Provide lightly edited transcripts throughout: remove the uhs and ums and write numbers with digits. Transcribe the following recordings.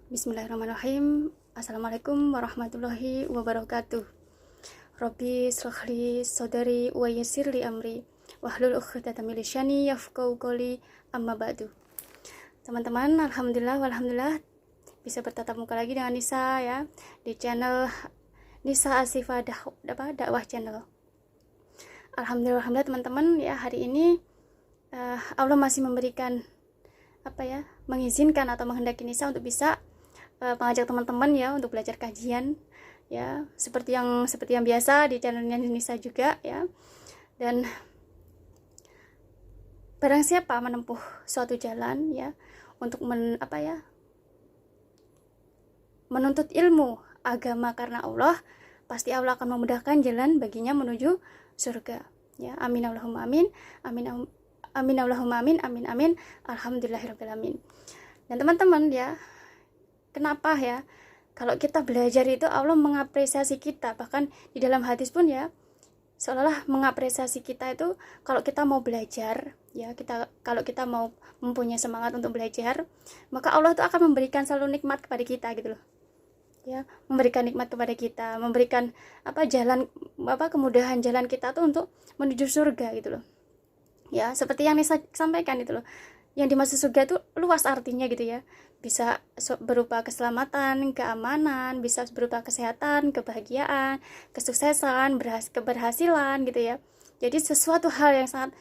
Bismillahirrahmanirrahim. Assalamualaikum warahmatullahi wabarakatuh. Rabbi shrah li sadri wa yassir li amri wahlul 'uqdatam min lisani yafqahu qawli, amma ba'du. Teman-teman, alhamdulillah bisa bertatap muka lagi dengan Nisa ya di channel Nisa Asifah dakwah channel. Alhamdulillah teman-teman ya, hari ini Allah masih memberikan mengizinkan atau menghendaki Nisa untuk bisa mengajak teman-teman ya untuk belajar kajian ya, seperti yang biasa di channelnya Nisa juga ya. Dan barang siapa menempuh suatu jalan ya untuk menuntut ilmu agama karena Allah, pasti Allah akan memudahkan jalan baginya menuju surga ya. Amin Allahumma amin. Amin Allahumma amin. Amin. Alhamdulillahirabbil alamin. Dan teman-teman ya, kenapa ya kalau kita belajar itu Allah mengapresiasi kita, bahkan di dalam hadis pun ya seolah-olah mengapresiasi kita itu kalau kita mau belajar ya, kalau kita mau mempunyai semangat untuk belajar, maka Allah itu akan memberikan selalu nikmat kepada kita gitu loh ya, memberikan nikmat kepada kita, memberikan kemudahan jalan kita tuh untuk menuju surga gitu loh ya. Seperti yang Nisa sampaikan itu loh, yang dimaksud surga itu luas artinya gitu ya, bisa berupa keselamatan, keamanan, bisa berupa kesehatan, kebahagiaan, kesuksesan, keberhasilan gitu ya. Jadi sesuatu hal yang sangat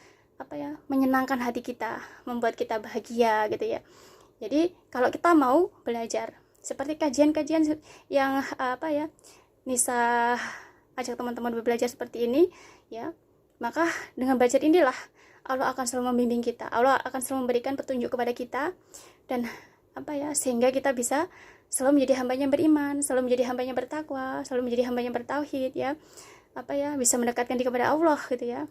menyenangkan hati kita, membuat kita bahagia gitu ya. Jadi kalau kita mau belajar seperti kajian-kajian yang Nisa ajak teman-teman belajar seperti ini ya, maka dengan belajar inilah Allah akan selalu membimbing kita, Allah akan selalu memberikan petunjuk kepada kita, dan sehingga kita bisa selalu menjadi hamba yang beriman, selalu menjadi hamba yang bertakwa, selalu menjadi hamba yang bertauhid ya, bisa mendekatkan diri kepada Allah gitu ya.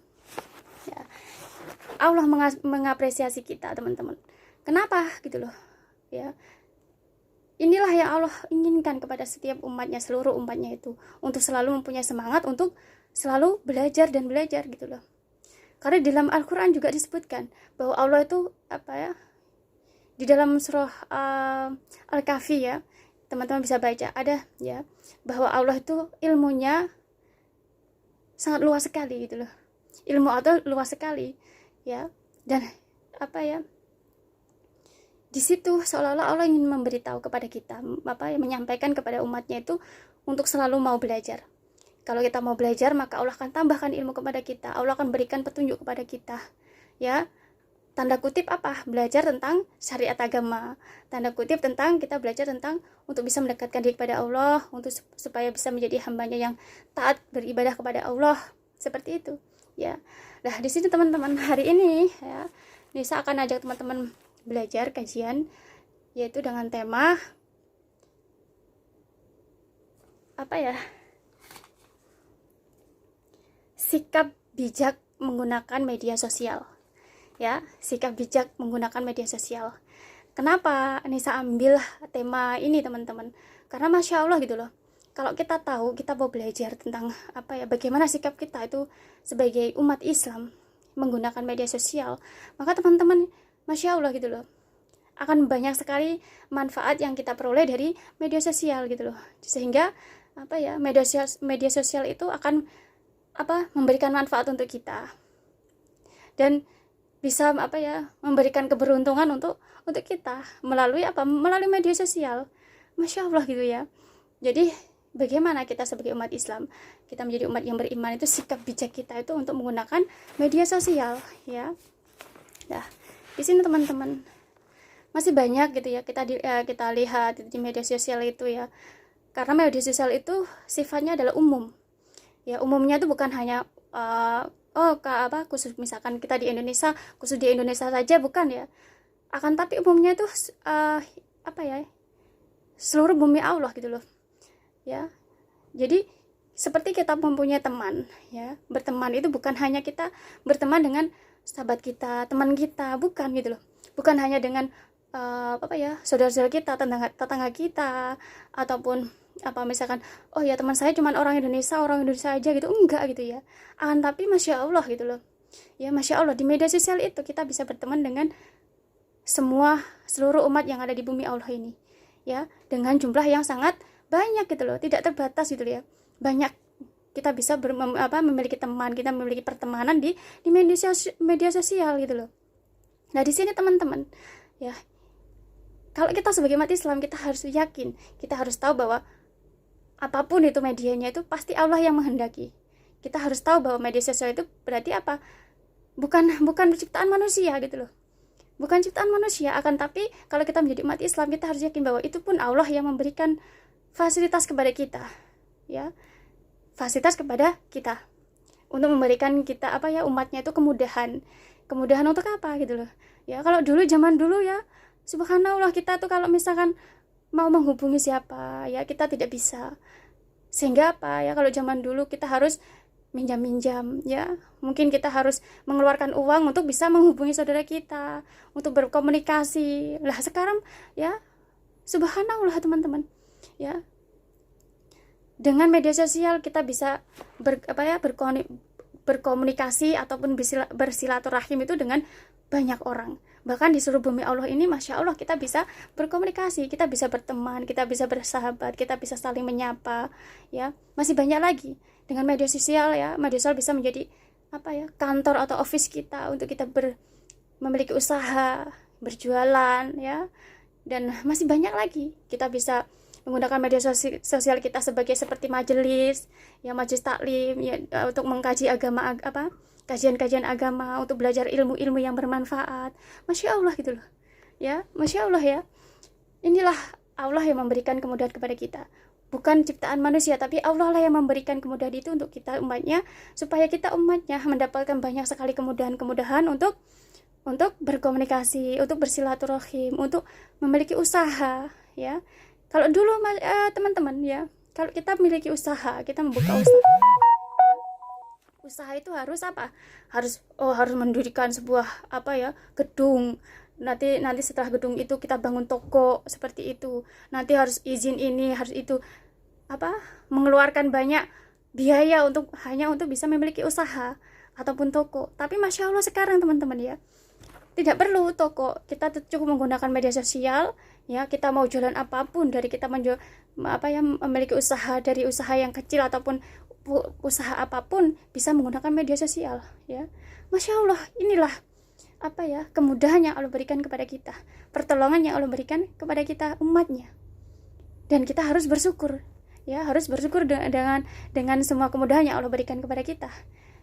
Allah mengapresiasi kita teman-teman. Kenapa gitu loh ya. Inilah yang Allah inginkan kepada setiap umatnya, seluruh umatnya itu, untuk selalu mempunyai semangat untuk selalu belajar dan belajar gitu loh. Karena di dalam Al-Quran juga disebutkan bahwa Allah itu di dalam surah Al-Kahfi ya, teman-teman bisa baca, ada ya bahwa Allah itu ilmunya sangat luas sekali gitu loh. Ilmu Allah luas sekali ya. Dan di situ seolah-olah Allah ingin memberitahu kepada kita, menyampaikan kepada umatnya itu untuk selalu mau belajar. Kalau kita mau belajar, maka Allah akan tambahkan ilmu kepada kita, Allah akan berikan petunjuk kepada kita ya. Tanda kutip belajar tentang syariat agama, tanda kutip tentang kita belajar tentang untuk bisa mendekatkan diri kepada Allah, untuk supaya bisa menjadi hambanya yang taat beribadah kepada Allah, seperti itu ya. Nah di sini teman-teman, hari ini ya Nisa akan ajak teman-teman belajar kajian, yaitu dengan tema sikap bijak menggunakan media sosial ya, sikap bijak menggunakan media sosial. Kenapa Nisa ambil tema ini teman-teman? Karena Masya Allah gitu loh, kalau kita tahu, kita mau belajar tentang bagaimana sikap kita itu sebagai umat Islam menggunakan media sosial, maka teman-teman Masya Allah gitu loh, akan banyak sekali manfaat yang kita peroleh dari media sosial gitu loh. Sehingga media sosial itu akan memberikan manfaat untuk kita, dan bisa memberikan keberuntungan untuk kita melalui media sosial. Masya Allah gitu ya. Jadi bagaimana kita sebagai umat Islam, kita menjadi umat yang beriman, itu sikap bijak kita itu untuk menggunakan media sosial ya. Nah di sini teman-teman masih banyak gitu ya kita lihat di media sosial itu ya, karena media sosial itu sifatnya adalah umum ya. Umumnya itu bukan hanya khusus misalkan kita di Indonesia, khusus di Indonesia saja, bukan ya, akan tapi umumnya itu seluruh bumi Allah gitu loh ya. Jadi seperti kita mempunyai teman ya, berteman itu bukan hanya kita berteman dengan sahabat kita, teman kita, bukan gitu loh, bukan hanya dengan saudara-saudara kita, tetangga kita, ataupun misalkan oh ya teman saya cuma orang Indonesia aja gitu, enggak gitu ya. Tapi Masya Allah gitu loh ya, Masya Allah di media sosial itu kita bisa berteman dengan seluruh umat yang ada di bumi Allah ini ya, dengan jumlah yang sangat banyak gitu loh, tidak terbatas gitu ya. Banyak kita bisa memiliki teman, kita memiliki pertemanan di media sosial gitu loh. Nah, di sini teman-teman, ya, kalau kita sebagai umat Islam, kita harus yakin, kita harus tahu bahwa apapun itu medianya, itu pasti Allah yang menghendaki. Kita harus tahu bahwa media sosial itu berarti apa? Bukan ciptaan manusia gitu loh. Bukan ciptaan manusia, akan tapi kalau kita menjadi umat Islam, kita harus yakin bahwa itu pun Allah yang memberikan fasilitas kepada kita, ya. Fasilitas kepada kita untuk memberikan kita umatnya itu kemudahan untuk apa gitu loh. Ya, kalau zaman dulu ya, subhanallah, kita tuh kalau misalkan mau menghubungi siapa ya, kita tidak bisa. Sehingga kalau zaman dulu kita harus minjam ya, mungkin kita harus mengeluarkan uang untuk bisa menghubungi saudara kita, untuk berkomunikasi. Lah sekarang ya, subhanallah teman-teman, ya, dengan media sosial kita bisa berkomunikasi ataupun bersilaturahim itu dengan banyak orang. Bahkan di seluruh bumi Allah ini, Masya Allah, kita bisa berkomunikasi, kita bisa berteman, kita bisa bersahabat, kita bisa saling menyapa, ya. Masih banyak lagi dengan media sosial ya. Media sosial bisa menjadi kantor atau office kita untuk kita memiliki usaha, berjualan, ya. Dan masih banyak lagi. Kita bisa menggunakan media sosial kita seperti majelis taklim ya, untuk mengkaji kajian-kajian agama, untuk belajar ilmu-ilmu yang bermanfaat. Masya Allah gitu loh ya, Masya Allah ya. Inilah Allah yang memberikan kemudahan kepada kita, bukan ciptaan manusia, tapi Allah lah yang memberikan kemudahan itu untuk kita umatnya, supaya kita umatnya mendapatkan banyak sekali kemudahan untuk berkomunikasi, untuk bersilaturahim, untuk memiliki usaha ya. Kalau dulu teman-teman ya, kalau kita memiliki usaha, kita membuka usaha itu harus harus mendirikan sebuah gedung. Nanti setelah gedung itu kita bangun toko seperti itu. Nanti harus izin ini, harus itu, mengeluarkan banyak biaya hanya untuk bisa memiliki usaha ataupun toko. Tapi Masya Allah sekarang teman-teman ya, tidak perlu toko, kita cukup menggunakan media sosial ya. Kita mau jualan apapun, dari kita memiliki usaha, dari usaha yang kecil ataupun usaha apapun, bisa menggunakan media sosial ya. Masya Allah, inilah kemudahan yang Allah berikan kepada kita, pertolongan yang Allah berikan kepada kita umatnya, dan kita harus bersyukur ya, harus bersyukur dengan semua kemudahan yang Allah berikan kepada kita,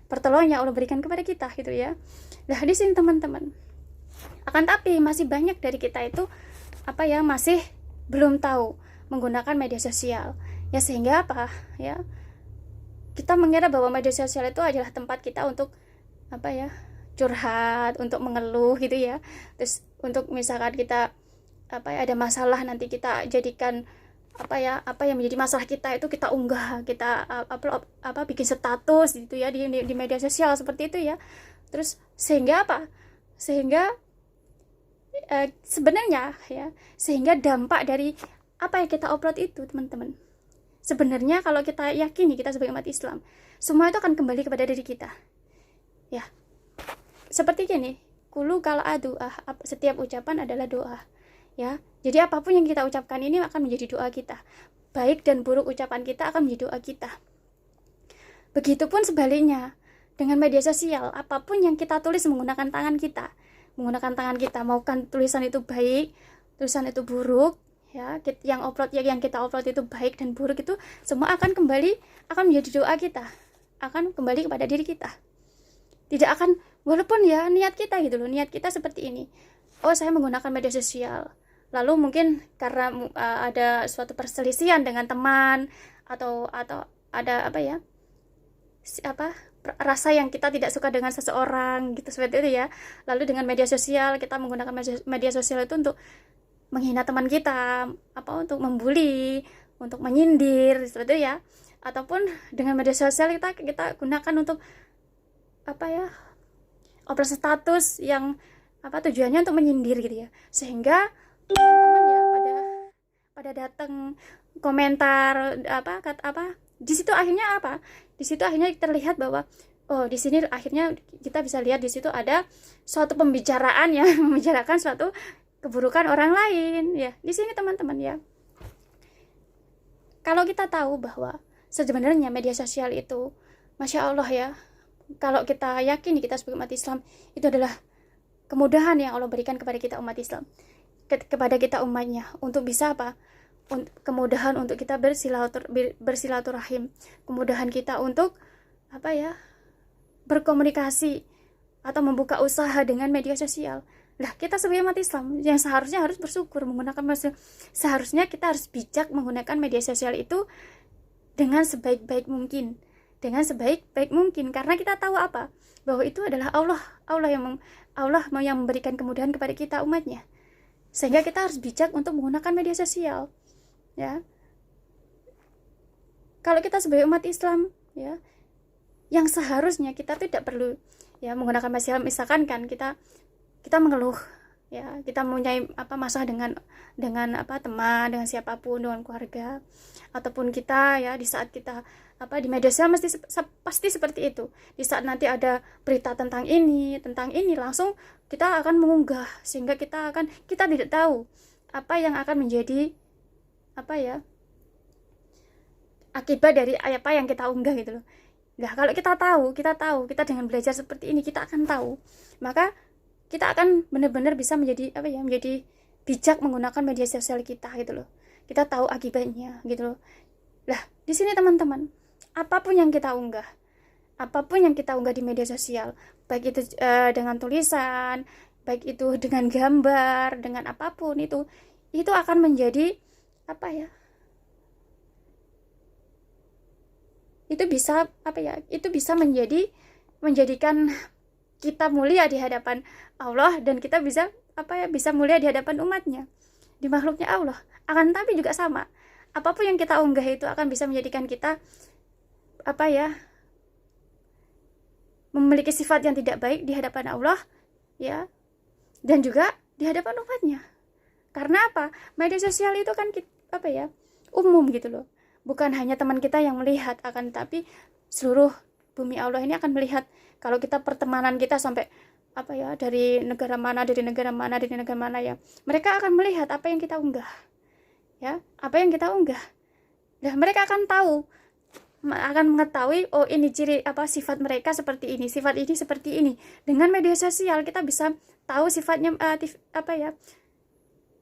pertolongan yang Allah berikan kepada kita gitu ya. Nah, di sini teman-teman, akan tapi masih banyak dari kita itu masih belum tahu menggunakan media sosial ya, sehingga kita mengira bahwa media sosial itu adalah tempat kita untuk curhat, untuk mengeluh gitu ya. Terus untuk misalkan kita ada masalah, nanti kita jadikan apa yang menjadi masalah kita itu kita unggah, kita bikin status gitu ya di media sosial seperti itu ya. Terus sehingga sebenarnya ya, sehingga dampak dari apa yang kita upload itu teman-teman, sebenarnya kalau kita yakini, kita sebagai umat Islam, semua itu akan kembali kepada diri kita ya. Seperti gini, kulu kala doa, setiap ucapan adalah doa ya. Jadi apapun yang kita ucapkan ini akan menjadi doa kita, baik dan buruk ucapan kita akan menjadi doa kita. Begitupun sebaliknya dengan media sosial, apapun yang kita tulis menggunakan tangan kita, maukan tulisan itu baik, tulisan itu buruk ya, yang kita upload itu baik dan buruk, itu semua akan menjadi doa kita, akan kembali kepada diri kita. Tidak akan, walaupun ya niat kita gitu loh, niat kita seperti ini, saya menggunakan media sosial, lalu mungkin karena ada suatu perselisihan dengan teman, atau ada rasa yang kita tidak suka dengan seseorang gitu, seperti itu ya. Lalu dengan media sosial, kita menggunakan media sosial itu untuk menghina teman kita, untuk membuli, untuk menyindir seperti itu ya. Ataupun dengan media sosial kita gunakan untuk upload status yang tujuannya untuk menyindir gitu ya. Sehingga teman-teman ya pada datang komentar di situ akhirnya terlihat bahwa di sini akhirnya kita bisa lihat di situ ada suatu pembicaraan yang membicarakan suatu keburukan orang lain ya. Di sini teman-teman ya, Kalau kita tahu bahwa sebenarnya media sosial itu, Masya Allah ya, kalau kita yakini kita sebagai umat Islam, itu adalah kemudahan yang Allah berikan kepada kita umat Islam, kepada kita umatnya, untuk bisa apa? Kemudahan untuk kita bersilaturahim, kemudahan kita untuk apa ya, berkomunikasi atau membuka usaha dengan media sosial. Lah, kita sebagai umat Islam yang seharusnya harus bersyukur menggunakan seharusnya kita harus bijak menggunakan media sosial itu dengan sebaik-baik mungkin, karena kita tahu apa? Bahwa itu adalah Allah yang memberikan kemudahan kepada kita umatnya. Sehingga kita harus bijak untuk menggunakan media sosial. Ya. Kalau kita sebagai umat Islam, ya, yang seharusnya kita tidak perlu ya menggunakan media sosial. Misalkan kan kita mengeluh, ya, kita mempunyai masalah dengan teman, dengan siapapun, dengan keluarga, ataupun kita ya di saat kita di media sosial pasti seperti itu. Di saat nanti ada berita tentang ini langsung kita akan mengunggah, sehingga kita tidak tahu apa yang akan menjadi akibat dari apa yang kita unggah gitu loh. Nah, kalau kita tahu kita dengan belajar seperti ini kita akan tahu, maka kita akan benar-benar bisa menjadi bijak menggunakan media sosial kita gitu loh. Kita tahu akibatnya gitu loh. Lah, di sini teman-teman, apapun yang kita unggah di media sosial, baik itu dengan tulisan, baik itu dengan gambar, dengan apapun itu akan menjadi itu bisa menjadikan kita mulia di hadapan Allah, dan kita bisa mulia di hadapan umatnya, di makhluknya Allah. Akan tapi juga sama, apapun yang kita unggah itu akan bisa menjadikan kita memiliki sifat yang tidak baik di hadapan Allah, ya, dan juga di hadapan umatnya. Karena apa? Media sosial itu kan umum gitu loh. Bukan hanya teman kita yang melihat, akan tapi seluruh bumi Allah ini akan melihat. Kalau kita pertemanan kita sampai dari negara mana ya, mereka akan melihat apa yang kita unggah, ya, Nah, mereka akan mengetahui, oh ini ciri sifat mereka seperti ini, sifat ini seperti ini. Dengan media sosial kita bisa tahu sifatnya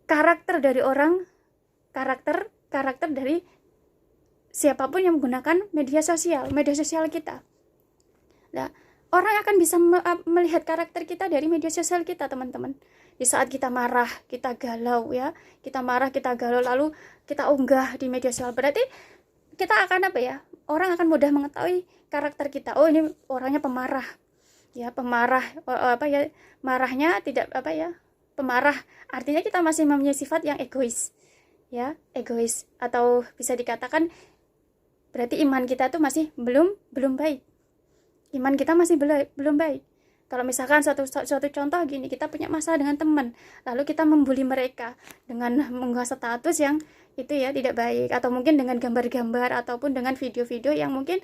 karakter dari orang, karakter dari siapapun yang menggunakan media sosial kita. Nah, orang akan bisa melihat karakter kita dari media sosial kita, teman-teman. Di saat kita marah, kita galau, ya, lalu kita unggah di media sosial, berarti kita akan orang akan mudah mengetahui karakter kita. Oh, ini orangnya pemarah, ya, marahnya tidak pemarah, artinya kita masih mempunyai sifat yang egois, ya, atau bisa dikatakan berarti iman kita tuh masih belum baik. Iman kita masih belum baik. Kalau misalkan suatu contoh gini, kita punya masalah dengan teman, lalu kita membuli mereka dengan mengunggah status yang itu ya tidak baik, atau mungkin dengan gambar-gambar ataupun dengan video-video yang mungkin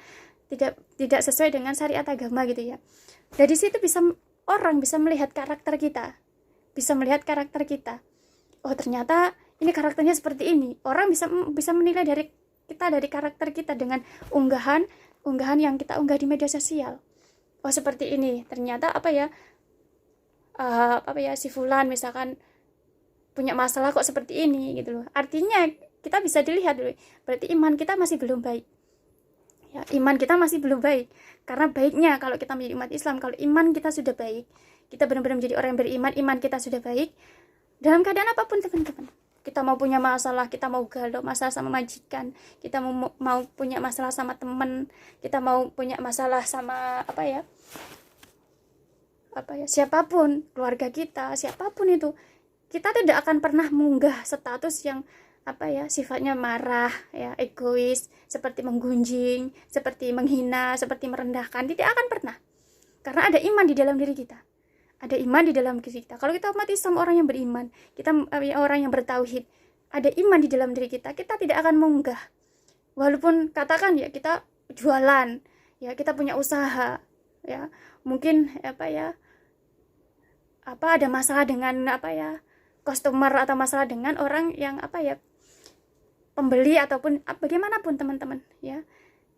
tidak sesuai dengan syariat agama gitu ya. Dari situ orang bisa melihat karakter kita. Oh, ternyata ini karakternya seperti ini. Orang bisa menilai dari karakter kita dengan unggahan yang kita unggah di media sosial. Oh, seperti ini. Ternyata si fulan misalkan punya masalah kok seperti ini gitu loh. Artinya kita bisa dilihat dulu, berarti iman kita masih belum baik. Ya, iman kita masih belum baik. Karena baiknya kalau kita menjadi umat Islam, kalau iman kita sudah baik, kita benar-benar menjadi orang yang beriman, iman kita sudah baik, dalam keadaan apapun teman-teman. Kita mau punya masalah, kita mau galau masalah sama majikan, kita mau punya masalah sama teman, kita mau punya masalah sama siapapun, keluarga kita, siapapun itu, kita tidak akan pernah mengunggah status yang sifatnya marah, ya, egois, seperti menggunjing, seperti menghina, seperti merendahkan. Tidak akan pernah, karena ada iman di dalam diri kita. Kalau kita umat Islam, orang yang beriman, kita orang yang bertauhid, ada iman di dalam diri kita, kita tidak akan mengunggah. Walaupun katakan ya kita jualan, ya, kita punya usaha, ya, mungkin ada masalah dengan customer, atau masalah dengan orang yang pembeli ataupun bagaimanapun teman-teman ya,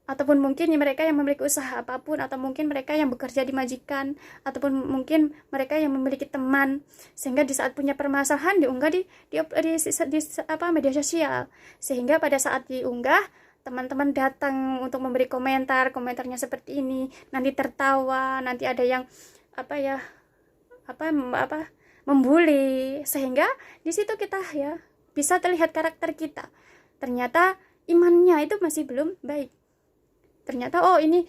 ataupun mungkin mereka yang memiliki usaha apapun, atau mungkin mereka yang bekerja di majikan, ataupun mungkin mereka yang memiliki teman, sehingga di saat punya permasalahan diunggah di media sosial, sehingga pada saat diunggah teman-teman datang untuk memberi komentarnya seperti ini, nanti tertawa, nanti ada yang membuli, sehingga di situ kita ya bisa terlihat karakter kita. Ternyata imannya itu masih belum baik. Ternyata oh ini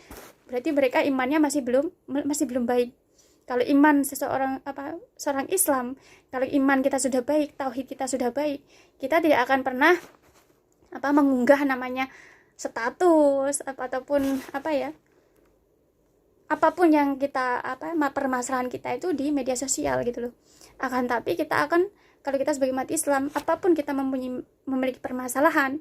berarti mereka imannya masih belum baik. Kalau iman seorang Islam, kalau iman kita sudah baik, tauhid kita sudah baik, kita tidak akan pernah mengunggah namanya status ataupun apapun yang kita permasalahan kita itu di media sosial gitu loh. Akan tapi kita akan, kalau kita sebagai umat Islam, apapun kita memiliki permasalahan,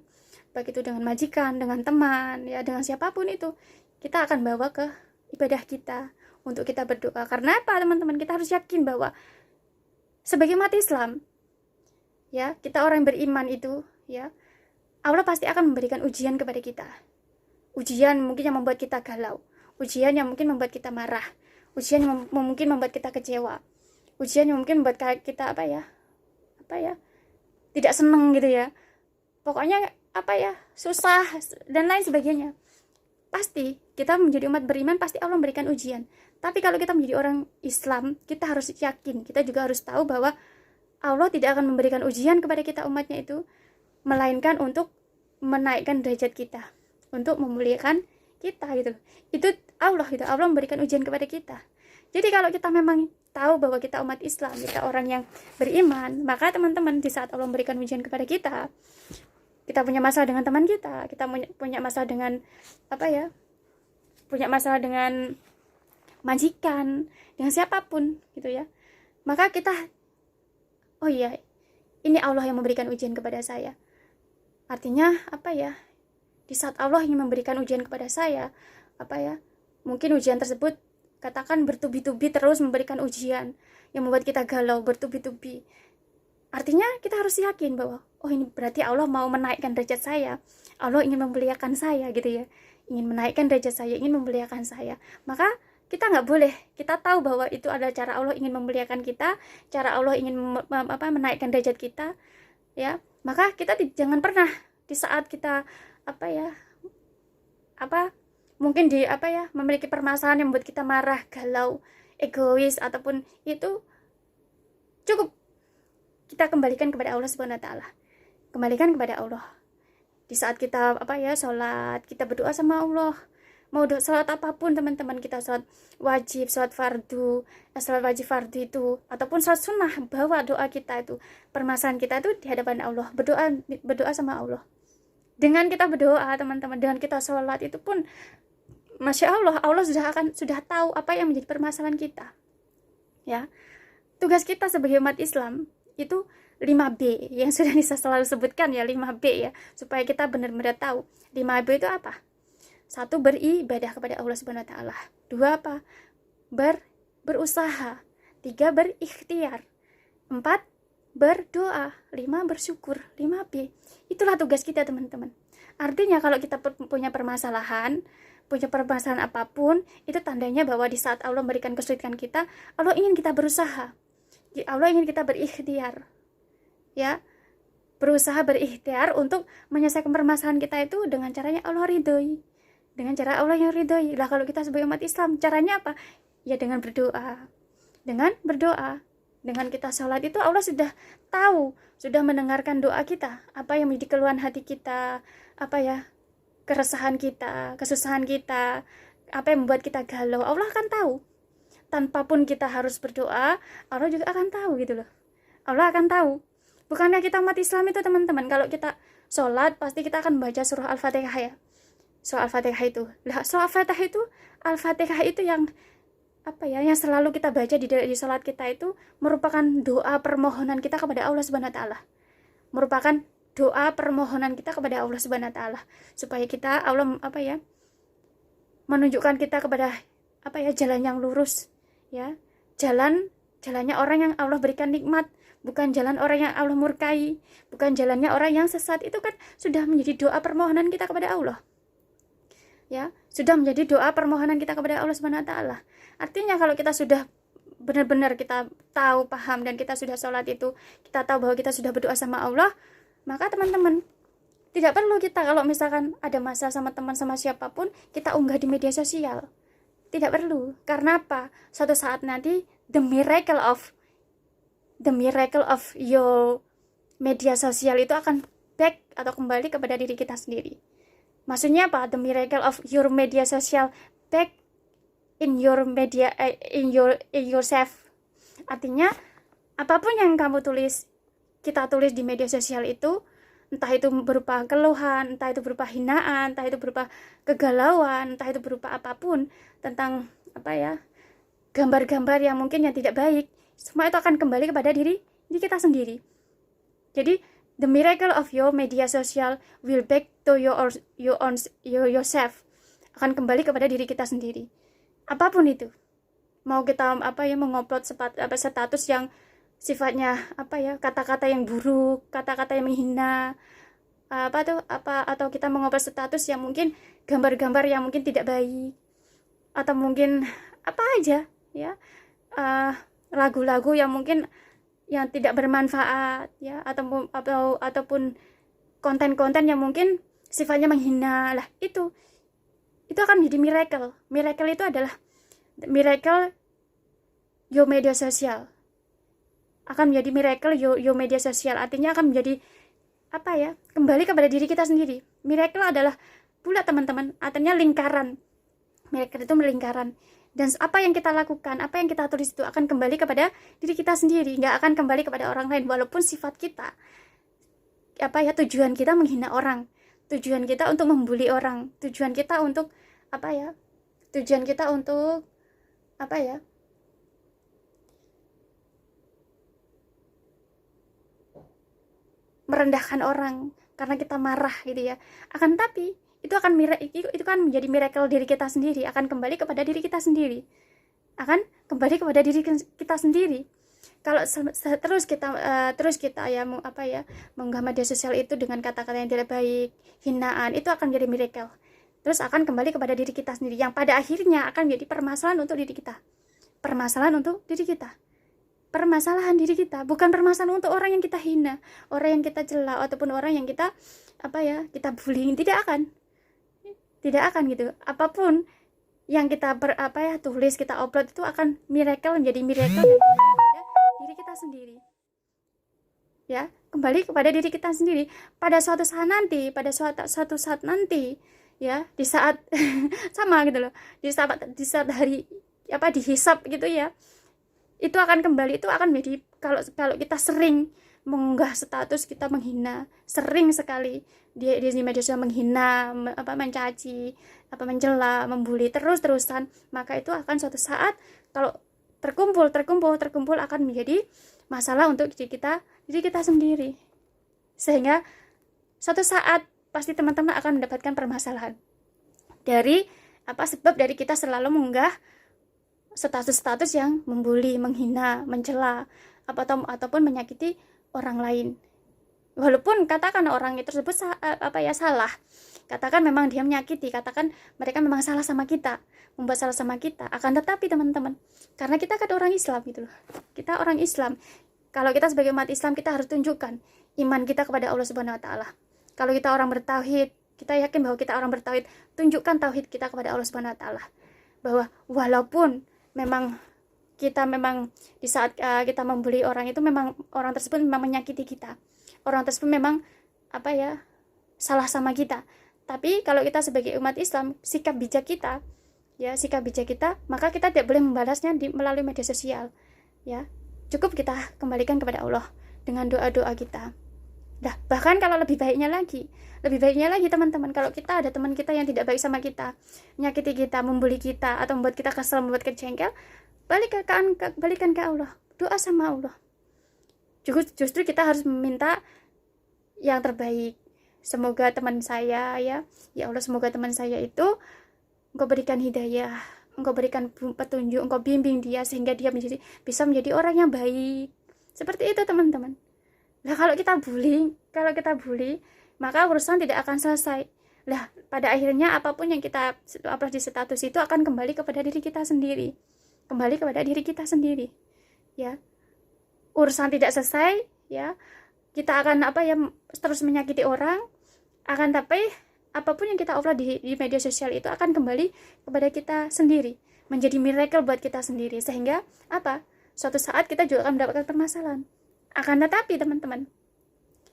baik itu dengan majikan, dengan teman, ya dengan siapapun itu, kita akan bawa ke ibadah kita untuk kita berdoa. Karena apa teman-teman? Kita harus yakin bahwa sebagai umat Islam, ya kita orang beriman itu, ya Allah pasti akan memberikan ujian kepada kita. Ujian mungkin yang membuat kita galau, ujian yang mungkin membuat kita marah, ujian yang mungkin membuat kita kecewa, ujian yang mungkin membuat kita tidak senang gitu ya. Pokoknya susah dan lain sebagainya. Pasti kita menjadi umat beriman, pasti Allah memberikan ujian. Tapi kalau kita menjadi orang Islam, kita harus yakin, kita juga harus tahu bahwa Allah tidak akan memberikan ujian kepada kita umatnya itu, melainkan untuk menaikkan derajat kita, untuk memuliakan kita gitu. Itu Allah memberikan ujian kepada kita. Jadi kalau kita memang tahu bahwa kita umat Islam, kita orang yang beriman, maka teman-teman di saat Allah memberikan ujian kepada kita punya masalah dengan teman kita punya masalah dengan punya masalah dengan majikan, dengan siapapun gitu ya, maka kita oh iya, ini Allah yang memberikan ujian kepada saya. Artinya di saat Allah ingin memberikan ujian kepada saya, mungkin ujian tersebut katakan bertubi-tubi terus memberikan ujian yang membuat kita galau, bertubi-tubi. Artinya kita harus yakin bahwa oh ini berarti Allah mau menaikkan derajat saya, Allah ingin memuliakan saya gitu ya, ingin menaikkan derajat saya, ingin memuliakan saya. Maka kita nggak boleh, kita tahu bahwa itu adalah cara Allah ingin memuliakan kita, cara Allah ingin menaikkan derajat kita, ya. Maka kita jangan pernah di saat kita mungkin memiliki permasalahan yang membuat kita marah, galau, egois ataupun itu, cukup kita kembalikan kepada Allah Subhanahu wa taala. Kembalikan kepada Allah. Di saat kita salat, kita berdoa sama Allah. Mau salat apapun teman-teman, kita salat wajib, salat fardu, salat wajib fardu itu ataupun salat sunnah, bawa doa kita itu, permasalahan kita itu di hadapan Allah, berdoa sama Allah. Dengan kita berdoa teman-teman, dengan kita salat itu pun Masya Allah, Allah sudah tahu apa yang menjadi permasalahan kita. Ya. Tugas kita sebagai umat Islam itu 5B yang sudah Nisa selalu sebutkan ya, 5B ya, supaya kita benar-benar tahu. 5B itu apa? 1, beribadah kepada Allah Subhanahu wa taala. 2 berusaha. 3 berikhtiar. 4 berdoa. 5 bersyukur. 5B. Itulah tugas kita teman-teman. Artinya kalau kita punya permasalahan apapun, itu tandanya bahwa di saat Allah memberikan kesulitan kita, Allah ingin kita berusaha. Allah ingin kita berikhtiar. Ya. Berusaha berikhtiar untuk menyelesaikan permasalahan kita itu dengan caranya Allah ridhoi. Dengan cara Allah yang ridhoi. Lah kalau kita sebagai umat Islam, caranya apa? Ya dengan berdoa. Dengan kita sholat itu Allah sudah tahu, sudah mendengarkan doa kita, apa yang menjadi keluhan hati kita, keresahan kita, kesusahan kita, apa yang membuat kita galau, Allah akan tahu. Tanpa pun kita harus berdoa, Allah juga akan tahu gitu loh. Allah akan tahu. Bukannya kita umat Islam itu teman-teman, kalau kita sholat pasti kita akan baca surah Al-Fatihah ya. Surah Al-Fatihah itu. Nah, surah Al-Fatihah itu yang yang selalu kita baca di sholat kita itu merupakan doa permohonan kita kepada Allah Subhanahu wa taala. Merupakan doa permohonan kita kepada Allah Subhanahu wa taala supaya kita Allah menunjukkan kita kepada jalan yang lurus ya. Jalannya orang yang Allah berikan nikmat, bukan jalan orang yang Allah murkai, bukan jalannya orang yang sesat. Itu kan sudah menjadi doa permohonan kita kepada Allah. Ya, sudah menjadi doa permohonan kita kepada Allah Subhanahu wa taala. Artinya kalau kita sudah benar-benar kita tahu, paham, dan kita sudah sholat itu, kita tahu bahwa kita sudah berdoa sama Allah, maka teman-teman, tidak perlu kita kalau misalkan ada masalah sama teman, sama siapapun, kita unggah di media sosial. Tidak perlu. Karena apa? Suatu saat nanti the miracle of your media sosial itu akan back atau kembali kepada diri kita sendiri. Maksudnya apa? The miracle of your media sosial back in your media, in yourself. Artinya apapun yang kamu tulis, kita tulis di media sosial itu, entah itu berupa keluhan, entah itu berupa hinaan, entah itu berupa kegalauan, entah itu berupa apapun tentang gambar-gambar yang mungkin yang tidak baik, semua itu akan kembali kepada diri kita sendiri. Jadi the miracle of your media social will back to yourself, akan kembali kepada diri kita sendiri. Apapun itu, mau kita mengupload status yang sifatnya kata-kata yang buruk, kata-kata yang menghina, atau kita mengupload status yang mungkin gambar-gambar yang mungkin tidak baik, atau mungkin apa aja ya, lagu-lagu yang mungkin yang tidak bermanfaat ya, ataupun konten-konten yang mungkin sifatnya menghina lah, itu akan menjadi miracle itu adalah miracle your media sosial, akan menjadi miracle your media sosial. Artinya akan menjadi kembali kepada diri kita sendiri. Miracle adalah bulat teman-teman, artinya lingkaran. Miracle itu lingkaran. Dan apa yang kita lakukan, apa yang kita tulis itu akan kembali kepada diri kita sendiri, nggak akan kembali kepada orang lain. Walaupun sifat kita, tujuan kita menghina orang, tujuan kita untuk membuli orang, tujuan kita untuk merendahkan orang karena kita marah gitu ya. Akan tapi itu kan menjadi miracle diri kita sendiri, akan kembali kepada diri kita sendiri, Kalau terus kita mengunggah media sosial itu dengan kata-kata yang tidak baik, hinaan, itu akan menjadi miracle, terus akan kembali kepada diri kita sendiri, yang pada akhirnya akan menjadi permasalahan untuk diri kita, permasalahan diri kita, bukan permasalahan untuk orang yang kita hina, orang yang kita cela, ataupun orang yang kita kita bullying. Tidak akan gitu. Apapun yang kita tulis, kita upload, itu akan menjadi miracle kepada diri kita sendiri. Ya, kembali kepada diri kita sendiri. Pada suatu saat nanti, ya, di saat sama gitu loh. Di saat hari dihisap gitu ya. Itu akan kembali, itu akan menjadi kalau kita sering mengunggah status kita menghina, sering sekali di media sosial menghina, mencaci, mencela, membuli terus-terusan, maka itu akan suatu saat kalau terkumpul akan menjadi masalah untuk diri kita sendiri. Sehingga suatu saat pasti teman-teman akan mendapatkan permasalahan dari sebab dari kita selalu mengunggah status-status yang membuli, menghina, mencela, ataupun menyakiti orang lain. Walaupun katakan orang itu tersebut salah, katakan memang dia menyakiti, katakan mereka memang salah sama kita, membuat salah sama kita, akan tetapi teman-teman, karena kita kan orang Islam gitu loh, kita orang Islam, kalau kita sebagai umat Islam, kita harus tunjukkan iman kita kepada Allah Subhanahu wa taala. Kalau kita orang bertauhid, kita yakin bahwa kita orang bertauhid, tunjukkan tauhid kita kepada Allah Subhanahu wa taala, bahwa walaupun memang kita di saat kita membuli orang itu, memang orang tersebut memang menyakiti kita, orang tersebut memang salah sama kita, tapi kalau kita sebagai umat Islam, sikap bijak kita, maka kita tidak boleh membalasnya melalui media sosial, ya. Cukup kita kembalikan kepada Allah dengan doa-doa kita. Bahkan kalau lebih baiknya lagi teman-teman, kalau kita ada teman kita yang tidak baik sama kita, menyakiti kita, membuli kita, atau membuat kita kesal, membuat kita jengkel, balikan ke Allah, doa sama Allah. Justru kita harus meminta yang terbaik. Semoga teman saya ya Allah, semoga teman saya itu Engkau berikan hidayah, Engkau berikan petunjuk, Engkau bimbing dia sehingga dia bisa menjadi orang yang baik, Seperti itu teman-teman. Nah, kalau kita bullying, maka urusan tidak akan selesai. Lah, pada akhirnya apapun yang kita upload di status itu akan kembali kepada diri kita sendiri. Ya. Urusan tidak selesai, ya. Kita akan terus menyakiti orang, akan tapi apapun yang kita upload di media sosial itu akan kembali kepada kita sendiri, menjadi miracle buat kita sendiri, sehingga suatu saat kita juga akan mendapatkan permasalahan. Akan tetapi teman-teman,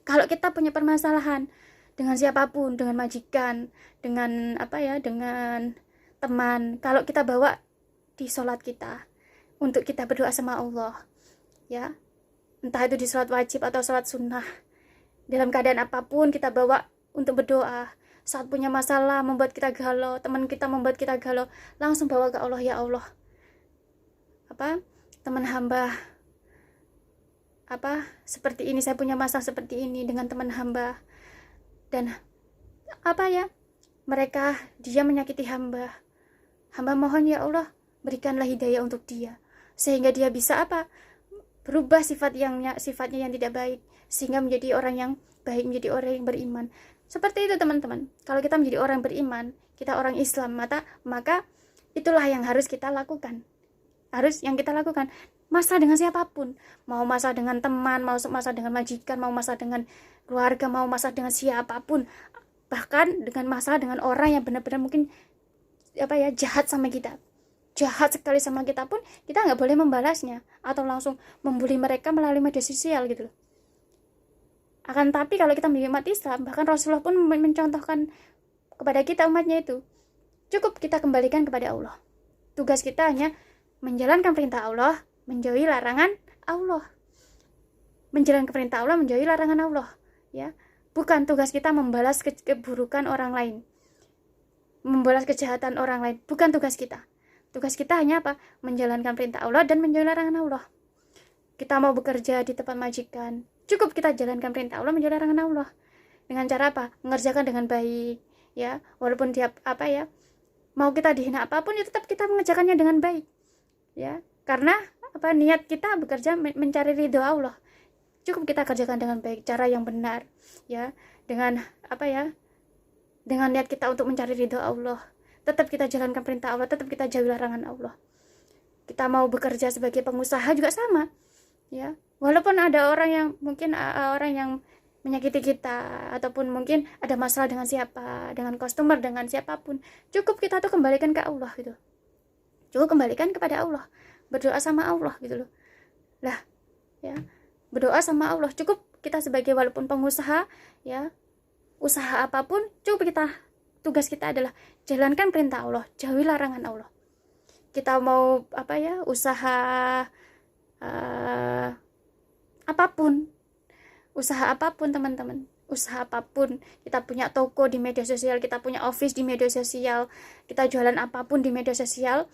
kalau kita punya permasalahan dengan siapapun, dengan majikan, dengan dengan teman, kalau kita bawa di sholat kita untuk kita berdoa sama Allah, ya, entah itu di sholat wajib atau sholat sunnah, dalam keadaan apapun kita bawa untuk berdoa. Saat punya masalah membuat kita galau, teman kita membuat kita galau, langsung bawa ke Allah, ya Allah, teman hamba seperti ini, saya punya masalah seperti ini dengan teman hamba, dan dia menyakiti hamba mohon ya Allah, berikanlah hidayah untuk dia, sehingga dia bisa berubah sifatnya yang tidak baik, sehingga menjadi orang yang baik, menjadi orang yang beriman. Seperti itu teman-teman. Kalau kita menjadi orang beriman, kita orang Islam, maka itulah yang harus kita lakukan. Masalah dengan siapapun, mau masalah dengan teman, mau masalah dengan majikan, mau masalah dengan keluarga, mau masalah dengan siapapun, bahkan dengan masalah dengan orang yang benar-benar mungkin jahat sama kita, jahat sekali sama kita pun, kita nggak boleh membalasnya atau langsung membuli mereka melalui media sosial gitu loh. Akan tapi kalau kita menjadi umat Islam, bahkan Rasulullah pun mencontohkan kepada kita umatnya itu, cukup kita kembalikan kepada Allah. Tugas kita hanya menjalankan perintah Allah, menjauhi larangan Allah. Menjalankan perintah Allah, menjauhi larangan Allah, ya. Bukan tugas kita membalas keburukan orang lain, membalas kejahatan orang lain, bukan tugas kita. Tugas kita hanya menjalankan perintah Allah dan menjauhi larangan Allah. Kita mau bekerja di tempat majikan, cukup kita jalankan perintah Allah, menjauhi larangan Allah. Dengan cara mengerjakan dengan baik, ya. Walaupun dia mau kita dihina apapun, ya tetap kita mengerjakannya dengan baik, ya. Karena niat kita bekerja mencari ridho Allah, cukup kita kerjakan dengan baik, cara yang benar, ya, dengan dengan niat kita untuk mencari ridho Allah, tetap kita jalankan perintah Allah, tetap kita jauhi larangan Allah. Kita mau bekerja sebagai pengusaha juga sama, ya, walaupun ada orang yang mungkin orang yang menyakiti kita, ataupun mungkin ada masalah dengan customer, dengan siapapun, cukup kita tuh kembalikan ke Allah gitu, cukup kembalikan kepada Allah, berdoa sama Allah gitu loh. Lah, ya, berdoa sama Allah, cukup kita sebagai walaupun pengusaha, ya, usaha apapun, cukup tugas kita adalah jalankan perintah Allah, jauhi larangan Allah. Kita mau usaha apapun teman-teman, usaha apapun, kita punya toko di media sosial, kita punya office di media sosial, kita jualan apapun di media sosial,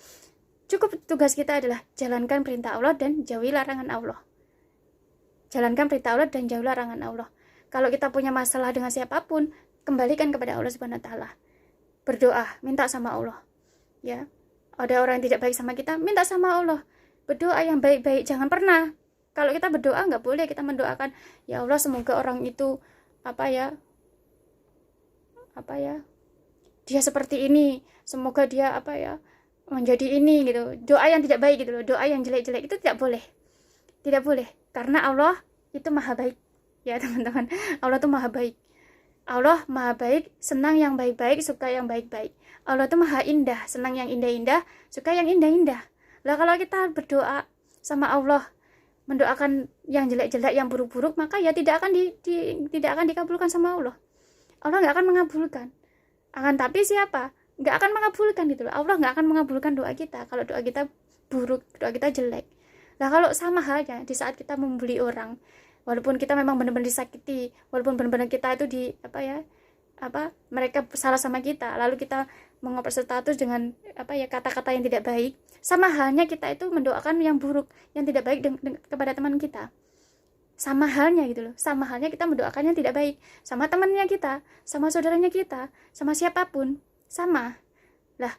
cukup tugas kita adalah jalankan perintah Allah dan jauhi larangan Allah. Jalankan perintah Allah dan jauhi larangan Allah. Kalau kita punya masalah dengan siapapun, kembalikan kepada Allah Subhanahu wa taala. Berdoa, minta sama Allah. Ya. Ada orang yang tidak baik sama kita, minta sama Allah. Berdoa yang baik-baik, jangan pernah. Kalau kita berdoa enggak boleh kita mendoakan, ya Allah semoga orang itu dia seperti ini, semoga dia menjadi ini gitu. Doa yang tidak baik gitu loh, doa yang jelek-jelek itu tidak boleh, karena Allah itu maha baik, ya teman-teman. Allah itu maha baik, Allah maha baik, senang yang baik-baik, suka yang baik-baik. Allah itu maha indah, senang yang indah-indah, suka yang indah-indah. Lah kalau kita berdoa sama Allah, mendoakan yang jelek-jelek, yang buruk-buruk, maka ya tidak akan dikabulkan sama Allah. Allah nggak akan mengabulkan. Akan tapi siapa? Nggak akan mengabulkan gitu loh. Allah nggak akan mengabulkan doa kita kalau doa kita buruk, doa kita jelek. Nah kalau sama halnya di saat kita membuli orang, walaupun kita memang benar-benar disakiti, walaupun benar-benar kita itu mereka salah sama kita, lalu kita mengupload status dengan kata-kata yang tidak baik, sama halnya kita itu mendoakan yang buruk, yang tidak baik kepada teman kita. Sama halnya gitu loh, sama halnya kita mendoakan yang tidak baik sama temannya kita, sama saudaranya kita, sama siapapun, sama. Lah,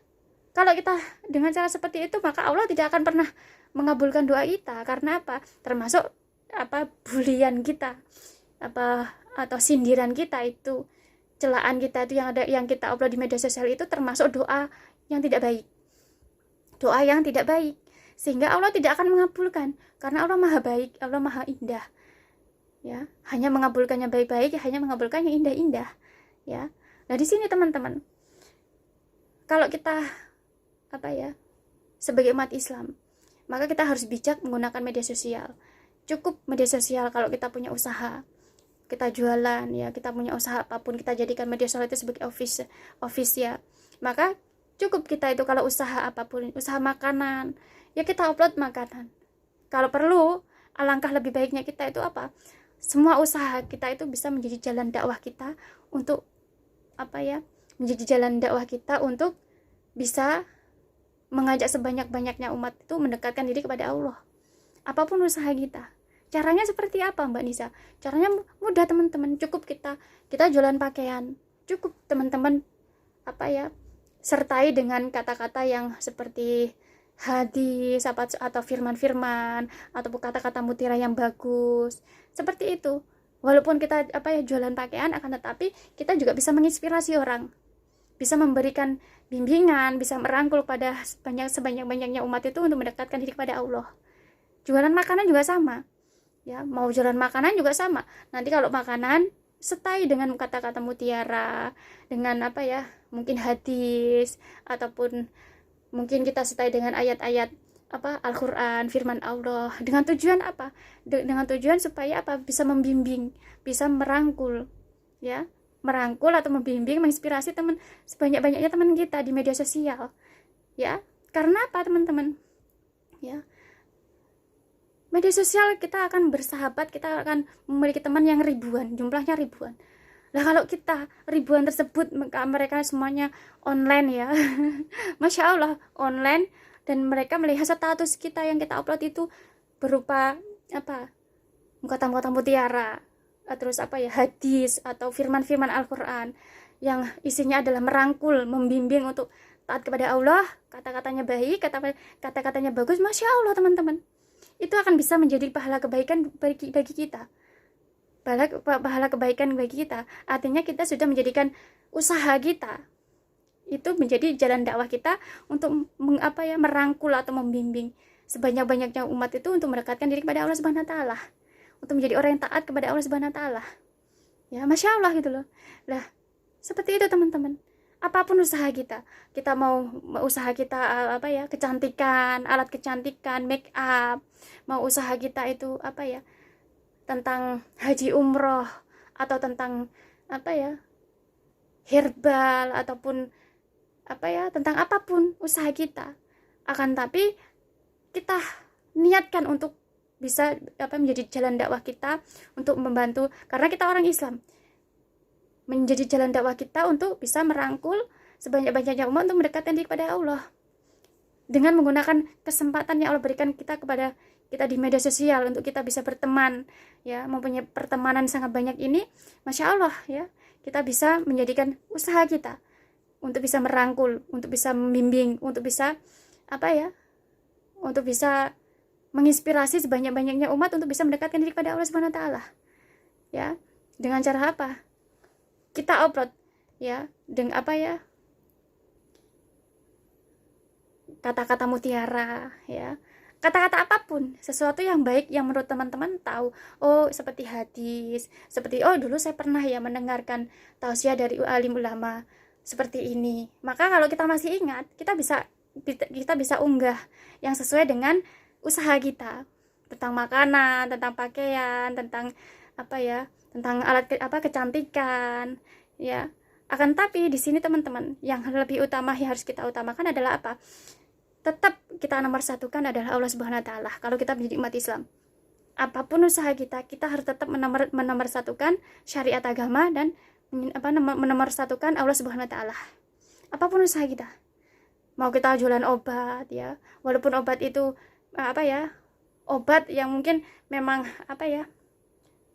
kalau kita dengan cara seperti itu, maka Allah tidak akan pernah mengabulkan doa kita. Karena apa? Termasuk bulian kita, atau sindiran kita itu, celaan kita itu yang kita upload di media sosial itu termasuk doa yang tidak baik. Doa yang tidak baik. Sehingga Allah tidak akan mengabulkan, karena Allah Maha baik, Allah Maha indah. Ya, hanya mengabulkannya baik-baik, hanya mengabulkannya indah-indah. Ya. Nah, di sini teman-teman, kalau kita sebagai umat Islam, maka kita harus bijak menggunakan media sosial. Cukup media sosial kalau kita punya usaha, kita jualan, ya, kita punya usaha apapun, kita jadikan media sosial itu sebagai office ya. Maka cukup kita itu kalau usaha apapun, usaha makanan, ya kita upload makanan. Kalau perlu, alangkah lebih baiknya kita itu semua usaha kita itu bisa menjadi jalan dakwah kita untuk menjadi jalan dakwah kita untuk bisa mengajak sebanyak-banyaknya umat itu mendekatkan diri kepada Allah. Apapun usaha kita. Caranya seperti apa, Mbak Nisa? Caranya mudah, teman-teman. Cukup kita jualan pakaian. Cukup teman-teman sertai dengan kata-kata yang seperti hadis atau firman-firman ataupun kata-kata mutiara yang bagus. Seperti itu. Walaupun kita jualan pakaian, akan tetapi kita juga bisa menginspirasi orang, bisa memberikan bimbingan, bisa merangkul pada sebanyak-banyaknya umat itu untuk mendekatkan diri kepada Allah. Jualan makanan juga sama, ya, mau jualan makanan juga sama. Nanti kalau makanan setai dengan kata-kata mutiara, dengan mungkin hadis, ataupun mungkin kita setai dengan ayat-ayat Al-Quran, firman Allah, dengan tujuan dengan tujuan supaya bisa membimbing, bisa merangkul, ya, merangkul atau membimbing, menginspirasi sebanyak-banyaknya teman kita di media sosial, ya. Karena teman-teman, ya, media sosial kita akan bersahabat, kita akan memiliki teman yang ribuan, jumlahnya ribuan. Nah, kalau kita ribuan tersebut, mereka semuanya online, ya. Masya Allah, online, dan mereka melihat status kita yang kita upload itu berupa kata-kata mutiara, terus hadis atau firman-firman Al-Quran yang isinya adalah merangkul, membimbing untuk taat kepada Allah, kata-katanya baik, kata-katanya bagus. Masya Allah, teman-teman, itu akan bisa menjadi pahala kebaikan bagi kita, pahala kebaikan bagi kita. Artinya kita sudah menjadikan usaha kita itu menjadi jalan dakwah kita untuk merangkul atau membimbing sebanyak-banyaknya umat itu untuk mendekatkan diri kepada Allah Subhanahu wa taala, untuk menjadi orang yang taat kepada Allah Subhanahu wa taala. Ya, Masya Allah gitu loh. Lah, seperti itu teman-teman. Apapun usaha kita mau usaha kita kecantikan, alat kecantikan, make up, mau usaha kita itu tentang haji umroh, atau tentang herbal, ataupun tentang apapun usaha kita, akan tapi kita niatkan untuk bisa menjadi jalan dakwah kita untuk membantu, karena kita orang Islam, menjadi jalan dakwah kita untuk bisa merangkul sebanyak-banyaknya umat untuk mendekatkan diri kepada Allah dengan menggunakan kesempatan yang Allah berikan kepada kita di media sosial untuk kita bisa berteman, ya, mempunyai pertemanan sangat banyak ini. Masya Allah, ya, kita bisa menjadikan usaha kita untuk bisa merangkul, untuk bisa membimbing, untuk bisa untuk bisa menginspirasi sebanyak-banyaknya umat untuk bisa mendekatkan diri kepada Allah Subhanahu wa taala. Ya, dengan cara kita upload, ya, dengan kata-kata mutiara, ya, kata-kata apapun, sesuatu yang baik yang menurut teman-teman tahu, seperti hadis, seperti dulu saya pernah ya mendengarkan tausiah dari alim ulama seperti ini. Maka kalau kita masih ingat, kita bisa unggah yang sesuai dengan usaha kita, tentang makanan, tentang pakaian, tentang tentang alat kecantikan, ya. Akan tapi di sini teman-teman, yang lebih utama yang harus kita utamakan adalah tetap kita nomor satukan adalah Allah Subhanahu wa taala. Kalau kita menjadi umat Islam, apapun usaha kita harus tetap menomorsatukan syariat agama dan menomorsatukan Allah Subhanahu wa taala. Apapun usaha kita, mau kita jualan obat, ya, walaupun obat itu obat yang mungkin memang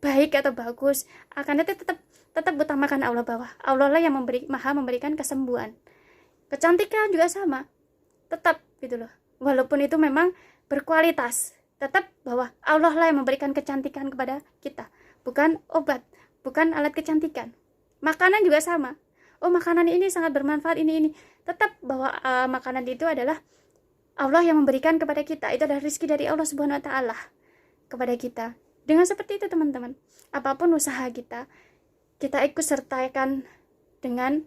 baik atau bagus, akan tetap utamakan Allah, bahwa Allah lah yang maha memberikan kesembuhan. Kecantikan juga sama, tetap gitu loh, walaupun itu memang berkualitas, tetap bahwa Allah lah yang memberikan kecantikan kepada kita, bukan obat, bukan alat kecantikan. Makanan juga sama. Oh, makanan ini sangat bermanfaat, ini. Tetap bahwa makanan itu adalah Allah yang memberikan kepada kita. Itu adalah rezeki dari Allah Subhanahu wa taala kepada kita. Dengan seperti itu teman-teman, apapun usaha kita ikut sertakan dengan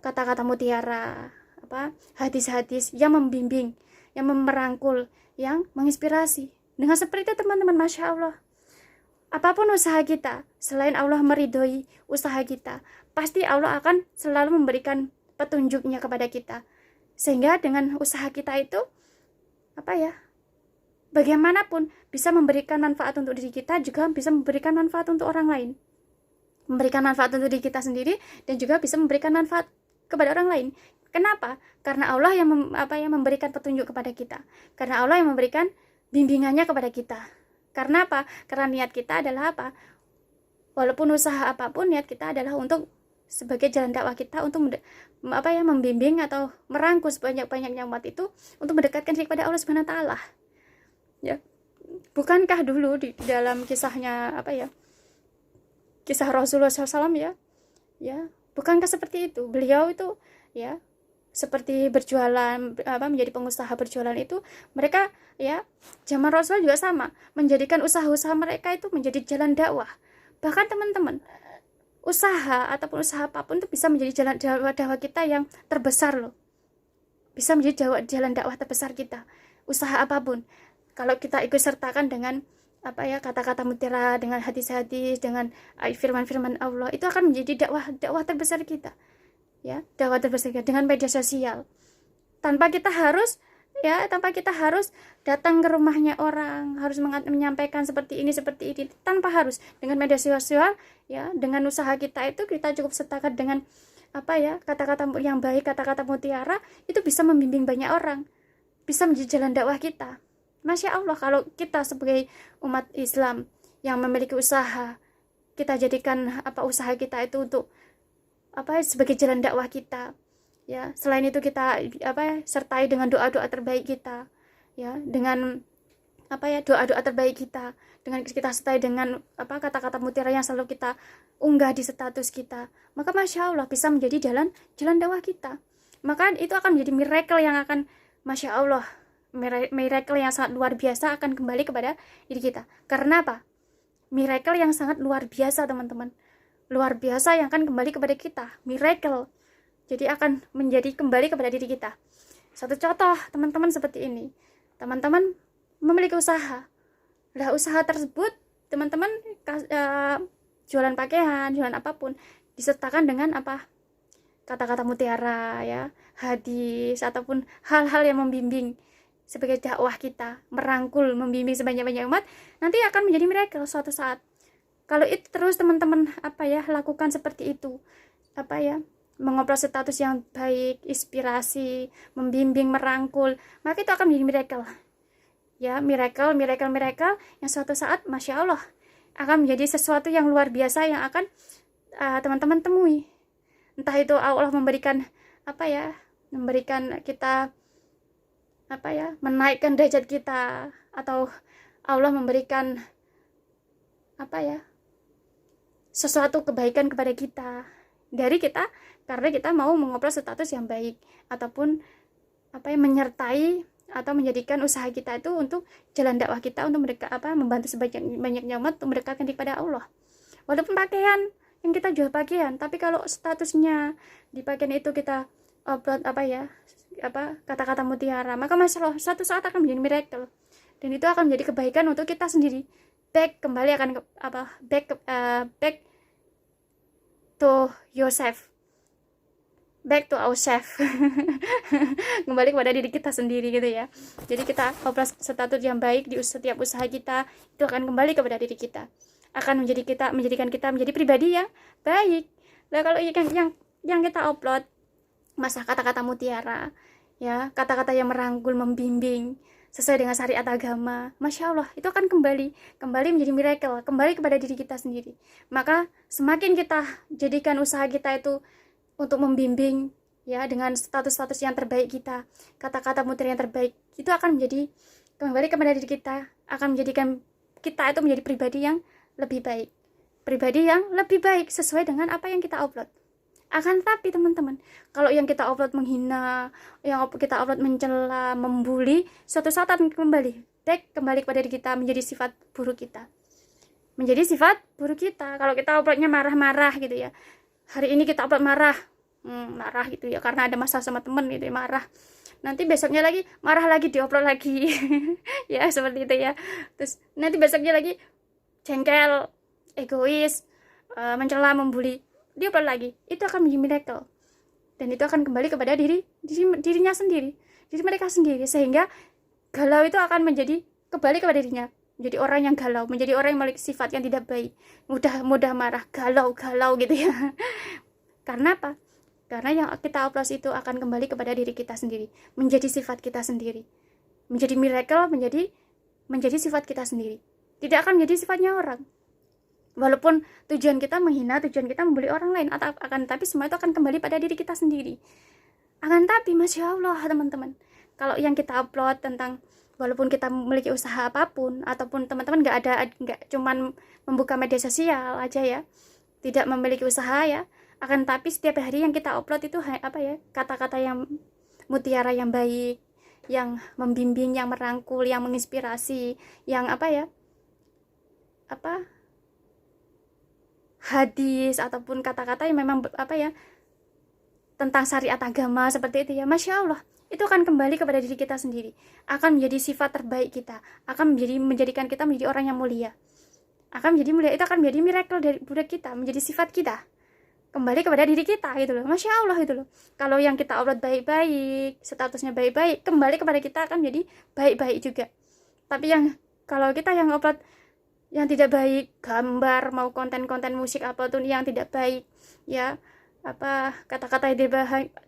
kata-kata mutiara, hadis-hadis yang membimbing, yang merangkul, yang menginspirasi. Dengan seperti itu teman-teman, Masya Allah, apapun usaha kita, selain Allah meridhoi usaha kita, pasti Allah akan selalu memberikan petunjuknya kepada kita. Sehingga dengan usaha kita itu, bagaimanapun bisa memberikan manfaat untuk diri kita, juga bisa memberikan manfaat untuk orang lain. Memberikan manfaat untuk diri kita sendiri, dan juga bisa memberikan manfaat kepada orang lain. Kenapa? Karena Allah yang memberikan petunjuk kepada kita. Karena Allah yang memberikan bimbingannya kepada kita. Karena apa? Karena niat kita adalah apa? Walaupun usaha apapun, niat kita adalah untuk sebagai jalan dakwah kita untuk membimbing atau merangkul sebanyak-banyaknya umat itu untuk mendekatkan diri kepada Allah Subhanahu wa taala. Ya. Bukankah dulu di dalam kisahnya kisah Rasulullah SAW ya, bukankah seperti itu? Beliau itu ya seperti berjualan, menjadi pengusaha berjualan itu, mereka ya zaman Rasul juga sama, menjadikan usaha-usaha mereka itu menjadi jalan dakwah. Bahkan teman-teman, usaha ataupun usaha apapun itu bisa menjadi jalan dakwah kita yang terbesar loh. Bisa menjadi jalan dakwah terbesar kita. Usaha apapun, kalau kita ikut sertakan dengan kata-kata mutiara, dengan hadis-hadis, dengan firman-firman Allah, itu akan menjadi dakwah terbesar kita. Ya, dakwah terbesar kita dengan media sosial. Tanpa kita harus datang ke rumahnya orang, harus menyampaikan seperti ini, tanpa harus. Dengan media sosial ya, dengan usaha kita itu kita cukup sertakan dengan kata-kata yang baik, kata-kata mutiara, itu bisa membimbing banyak orang, bisa menjadi jalan dakwah kita. Masya Allah, kalau kita sebagai umat Islam yang memiliki usaha, kita jadikan usaha kita itu untuk sebagai jalan dakwah kita. Ya, selain itu kita sertai dengan doa-doa terbaik kita. Ya, dengan doa-doa terbaik kita, dengan kita sertai dengan kata-kata mutiara yang selalu kita unggah di status kita. Maka Masya Allah bisa menjadi jalan dakwah kita. Maka itu akan menjadi miracle yang akan, Masya Allah, miracle yang sangat luar biasa akan kembali kepada diri kita. Karena apa? Miracle yang sangat luar biasa teman-teman, luar biasa yang akan kembali kepada kita. Miracle jadi akan menjadi kembali kepada diri kita. Satu contoh teman-teman seperti ini, teman-teman memiliki usaha. Lah usaha tersebut teman-teman jualan pakaian, jualan apapun, disertakan dengan kata-kata mutiara ya, hadis, ataupun hal-hal yang membimbing sebagai dakwah kita, merangkul, membimbing sebanyak-banyak umat, nanti akan menjadi miracle suatu saat. Kalau itu terus teman-teman lakukan seperti itu, mengupload status yang baik, inspirasi, membimbing, merangkul, maka itu akan menjadi miracle. Ya, miracle yang suatu saat Masya Allah akan menjadi sesuatu yang luar biasa yang akan teman-teman temui. Entah itu Allah memberikan memberikan kita menaikkan derajat kita, atau Allah memberikan sesuatu kebaikan kepada kita dari kita, karena kita mau mengupload status yang baik, ataupun menyertai atau menjadikan usaha kita itu untuk jalan dakwah kita, untuk membantu sebanyak-banyaknya umat untuk mendekatkan kepada Allah. Walaupun pakaian yang kita jual pakaian, tapi kalau statusnya di pakaian itu kita upload kata-kata mutiara, maka Masya Allah suatu saat akan menjadi miracle, dan itu akan menjadi kebaikan untuk kita sendiri. Back to yourself, back to ourselves. Kembali kepada diri kita sendiri gitu ya. Jadi kita upload status yang baik di setiap usaha kita, itu akan kembali kepada diri kita, akan menjadikan kita menjadi pribadi yang baik. Nah, kalau yang kita upload masa kata-kata mutiara ya, kata-kata yang merangkul, membimbing sesuai dengan syariat agama, Masya Allah, itu akan kembali menjadi miracle, kembali kepada diri kita sendiri. Maka semakin kita jadikan usaha kita itu untuk membimbing ya, dengan status-status yang terbaik kita, kata-kata mutiara yang terbaik, itu akan menjadi kembali kepada diri kita, akan menjadikan kita itu menjadi pribadi yang lebih baik, pribadi yang lebih baik sesuai dengan apa yang kita upload. Akan tapi teman-teman, kalau yang kita upload menghina, yang kita upload mencela, membuli, suatu saat akan kembali kepada diri kita, menjadi sifat buruk kita. Menjadi sifat buruk kita. Kalau kita uploadnya marah-marah gitu ya, hari ini kita upload marah, marah gitu ya, karena ada masalah sama temen gitu ya, marah. Nanti besoknya lagi marah lagi, diupload lagi. Ya seperti itu ya. Terus nanti besoknya lagi jengkel, egois, mencela, membuli, diupload lagi. Itu akan menjadi miracle, dan itu akan kembali kepada dirinya sendiri, diri mereka sendiri, sehingga galau itu akan menjadi kembali kepada dirinya, menjadi orang yang galau, menjadi orang yang memiliki sifat yang tidak baik, mudah marah, galau gitu ya. Karena apa? Karena yang kita upload itu akan kembali kepada diri kita sendiri, menjadi sifat kita sendiri, menjadi miracle, menjadi sifat kita sendiri, tidak akan menjadi sifatnya orang. Walaupun tujuan kita menghina, tujuan kita membuli orang lain, akan tapi semua itu akan kembali pada diri kita sendiri. Akan tapi Masya Allah teman-teman, kalau yang kita upload tentang, walaupun kita memiliki usaha apapun, ataupun teman-teman nggak cuman membuka media sosial aja ya, tidak memiliki usaha ya, akan tapi setiap hari yang kita upload itu apa ya, kata-kata yang mutiara, yang baik, yang membimbing, yang merangkul, yang menginspirasi, yang apa ya, hadis ataupun kata-kata yang memang apa ya, tentang syariat agama seperti itu ya, Masya Allah, itu akan kembali kepada diri kita sendiri, akan menjadi sifat terbaik kita, akan menjadikan kita menjadi orang yang mulia, akan menjadi mulia, itu akan menjadi miracle dari budak kita, menjadi sifat kita, kembali kepada diri kita gitu loh, Masya Allah itu loh. Kalau yang kita upload baik-baik, statusnya baik-baik, kembali kepada kita akan menjadi baik-baik juga. Tapi yang kalau kita yang upload yang tidak baik, gambar, mau konten-konten musik apapun yang tidak baik ya, kata-kata yang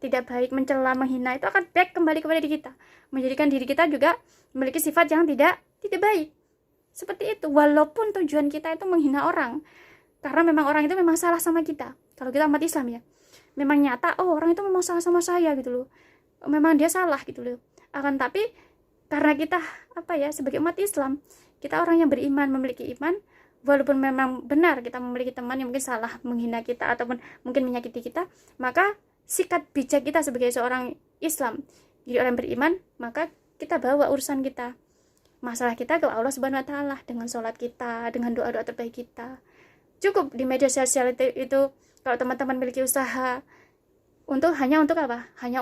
tidak baik, mencela, menghina, itu akan back kembali kepada diri kita, menjadikan diri kita juga memiliki sifat yang tidak baik. Seperti itu, walaupun tujuan kita itu menghina orang, karena memang orang itu memang salah sama kita. Kalau kita umat Islam ya, memang nyata, orang itu memang salah sama saya gitu loh, memang dia salah gitu loh. Akan tapi karena kita sebagai umat Islam, kita orang yang beriman, memiliki iman, walaupun memang benar kita memiliki teman yang mungkin salah, menghina kita ataupun mungkin menyakiti kita, maka sikap bijak kita sebagai seorang Islam, jadi orang beriman, maka kita bawa urusan kita, masalah kita ke Allah Subhanahu wa Ta'ala, dengan sholat kita, dengan doa-doa terbaik kita. Cukup di media sosial itu kalau teman-teman memiliki usaha, hanya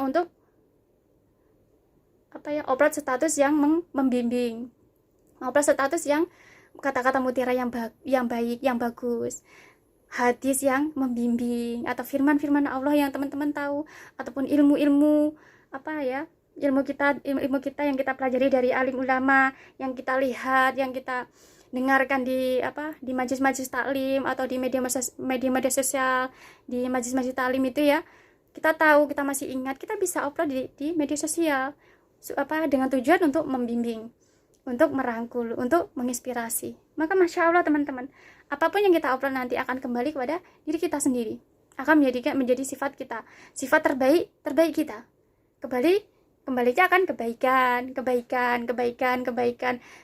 untuk upload status yang membimbing, upload status yang kata-kata mutiara yang baik, yang bagus, hadis yang membimbing, atau firman-firman Allah yang teman-teman tahu, ataupun ilmu kita yang kita pelajari dari alim ulama, yang kita lihat, yang kita dengarkan di majelis-majelis taklim atau di media sosial, di majelis-majelis taklim itu ya, kita tahu, kita masih ingat, kita bisa upload di media sosial dengan tujuan untuk membimbing, untuk merangkul, untuk menginspirasi. Maka Masya Allah teman-teman, apapun yang kita upload nanti akan kembali kepada diri kita sendiri, akan menjadi sifat kita, sifat terbaik kita. Kembalinya akan kebaikan,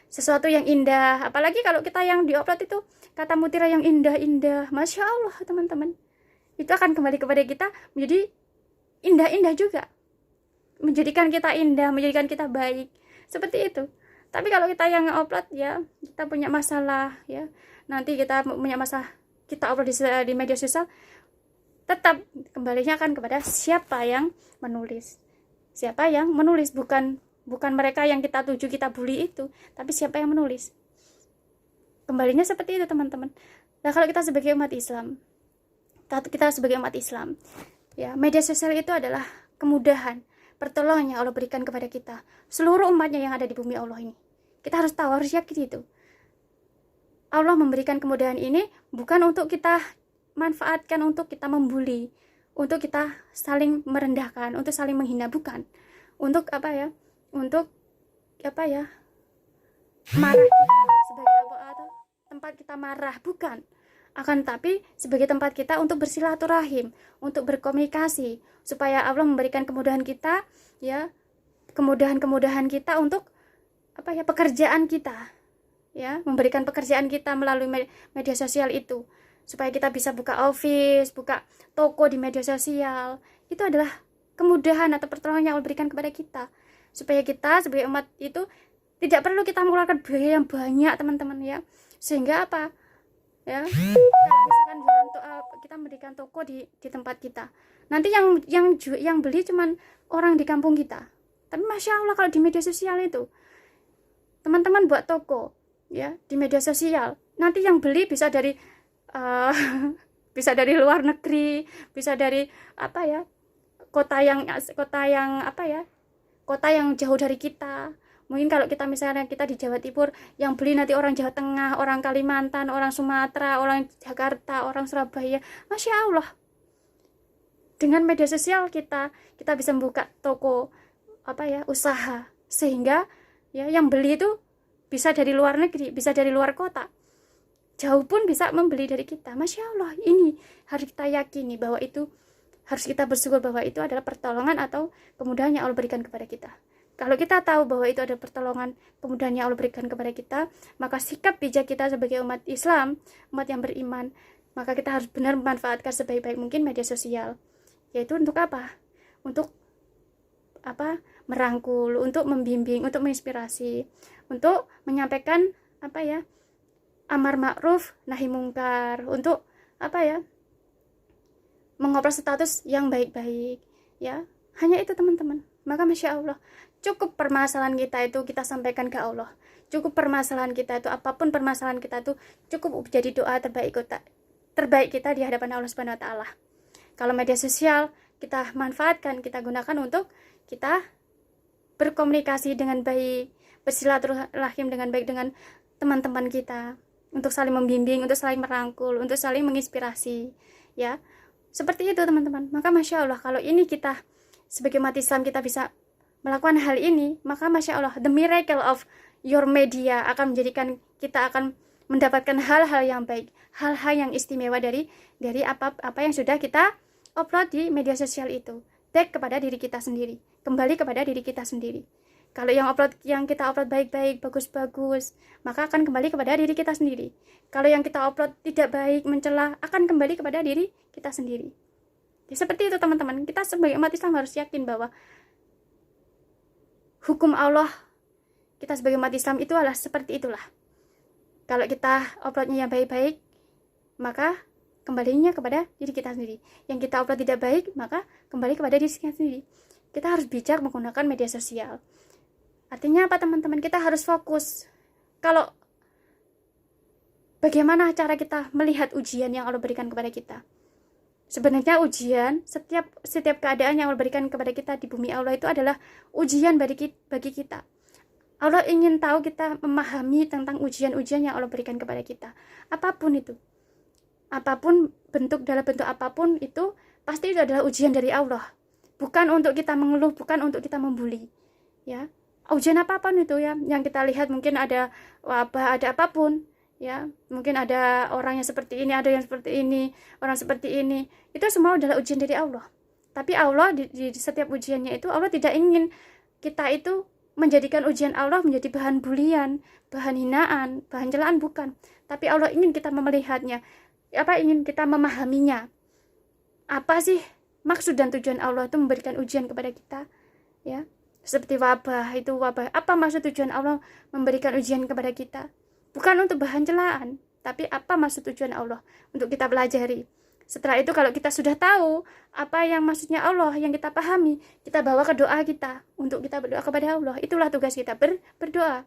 sesuatu yang indah. Apalagi kalau kita yang diupload itu kata mutiara yang indah-indah, Masya Allah teman-teman, itu akan kembali kepada kita menjadi indah-indah juga, menjadikan kita indah, menjadikan kita baik, seperti itu. Tapi kalau kita yang upload ya, kita punya masalah ya, nanti kita punya masalah, kita upload di media sosial, tetap kembalinya akan kepada siapa yang menulis, bukan mereka yang kita tuju, kita bully itu, tapi siapa yang menulis. Kembalinya seperti itu teman-teman. Nah kalau kita sebagai umat Islam, ya, media sosial itu adalah kemudahan, pertolongan yang Allah berikan kepada kita, seluruh umatnya yang ada di bumi Allah ini. Kita harus tahu, harus yakin itu. Allah memberikan kemudahan ini bukan untuk kita manfaatkan, untuk kita membuli, untuk kita saling merendahkan, untuk saling menghina, bukan. Untuk marah kita sebagai atau tempat kita marah, bukan. Akan tapi sebagai tempat kita untuk bersilaturahim, untuk berkomunikasi, supaya Allah memberikan kemudahan kita ya, kemudahan kita untuk pekerjaan kita, ya, memberikan pekerjaan kita melalui media sosial itu, supaya kita bisa buka office, buka toko di media sosial. Itu adalah kemudahan atau pertolongan yang Allah berikan kepada kita, supaya kita sebagai umat itu tidak perlu kita mengeluarkan biaya yang banyak, teman-teman, ya. Sehingga apa, ya, kalau misalkan kita mendirikan toko di tempat kita, nanti yang beli cuman orang di kampung kita. Tapi masya Allah, kalau di media sosial itu teman-teman buat toko, ya, di media sosial, nanti yang beli bisa dari bisa dari luar negeri, bisa dari kota yang kota yang jauh dari kita. Mungkin kalau kita misalnya kita di Jawa Timur, yang beli nanti orang Jawa Tengah, orang Kalimantan, orang Sumatera, orang Jakarta, orang Surabaya. Masya Allah, dengan media sosial kita bisa membuka toko usaha, sehingga ya yang beli itu bisa dari luar negeri, bisa dari luar kota, jauh pun bisa membeli dari kita. Masya Allah, ini harus kita yakini bahwa itu, harus kita bersyukur bahwa itu adalah pertolongan atau kemudahan yang Allah berikan kepada kita. Kalau kita tahu bahwa itu adalah pertolongan, kemudahan yang Allah berikan kepada kita, maka sikap bijak kita sebagai umat Islam, umat yang beriman, maka kita harus benar memanfaatkan sebaik-baik mungkin media sosial. Yaitu untuk apa? Untuk merangkul, untuk membimbing, untuk menginspirasi, untuk menyampaikan amar ma'ruf nahi mungkar, untuk mengobrol status yang baik-baik, ya. Hanya itu, teman-teman. Maka masya Allah, cukup permasalahan kita itu kita sampaikan ke Allah. Cukup permasalahan kita itu, apapun permasalahan kita itu, cukup jadi doa terbaik kita di hadapan Allah Subhanahu wa taala. Kalau media sosial kita manfaatkan, kita gunakan untuk kita berkomunikasi dengan baik, bersilaturahim dengan baik dengan teman-teman kita, untuk saling membimbing, untuk saling merangkul, untuk saling menginspirasi, ya. Seperti itu, teman-teman. Maka masya Allah, kalau ini kita sebagai umat Islam kita bisa melakukan hal ini, maka masya Allah, the miracle of your media akan menjadikan kita akan mendapatkan hal-hal yang baik, hal-hal yang istimewa dari apa yang sudah kita upload di media sosial itu. Back kepada diri kita sendiri, kembali kepada diri kita sendiri. Kalau yang kita upload baik-baik, bagus-bagus, maka akan kembali kepada diri kita sendiri. Kalau yang kita upload tidak baik, mencela, akan kembali kepada diri kita sendiri. Ya, seperti itu, teman-teman. Kita sebagai umat Islam harus yakin bahwa hukum Allah, kita sebagai umat Islam itu adalah seperti itulah. Kalau kita uploadnya yang baik-baik, maka kembalinya kepada diri kita sendiri. Yang kita upload tidak baik, maka kembali kepada diri kita sendiri. Kita harus bijak menggunakan media sosial. Artinya apa, teman-teman? Kita harus fokus. Kalau bagaimana cara kita melihat ujian yang Allah berikan kepada kita? Sebenarnya ujian, setiap keadaan yang Allah berikan kepada kita di bumi Allah itu adalah ujian bagi kita. Allah ingin tahu kita memahami tentang ujian-ujian yang Allah berikan kepada kita. Apapun itu. Apapun dalam bentuk apapun itu, pasti itu adalah ujian dari Allah. Bukan untuk kita mengeluh, bukan untuk kita membuli. Ya. Ujian apapun itu, ya, yang kita lihat, mungkin ada wabah, ada apapun, ya, mungkin ada orang yang seperti ini, ada yang seperti ini, orang seperti ini. Itu semua adalah ujian dari Allah. Tapi Allah di setiap ujiannya itu, Allah tidak ingin kita itu menjadikan ujian Allah menjadi bahan bulian, bahan hinaan, bahan celaan, bukan. Tapi Allah ingin kita melihatnya, ingin kita memahaminya. Apa sih maksud dan tujuan Allah itu memberikan ujian kepada kita, ya? Seperti wabah, itu wabah. Apa maksud tujuan Allah memberikan ujian kepada kita? Bukan untuk bahan celaan, tapi apa maksud tujuan Allah untuk kita pelajari. Setelah itu, kalau kita sudah tahu apa yang maksudnya Allah, yang kita pahami, kita bawa ke doa kita, untuk kita berdoa kepada Allah. Itulah tugas kita, berdoa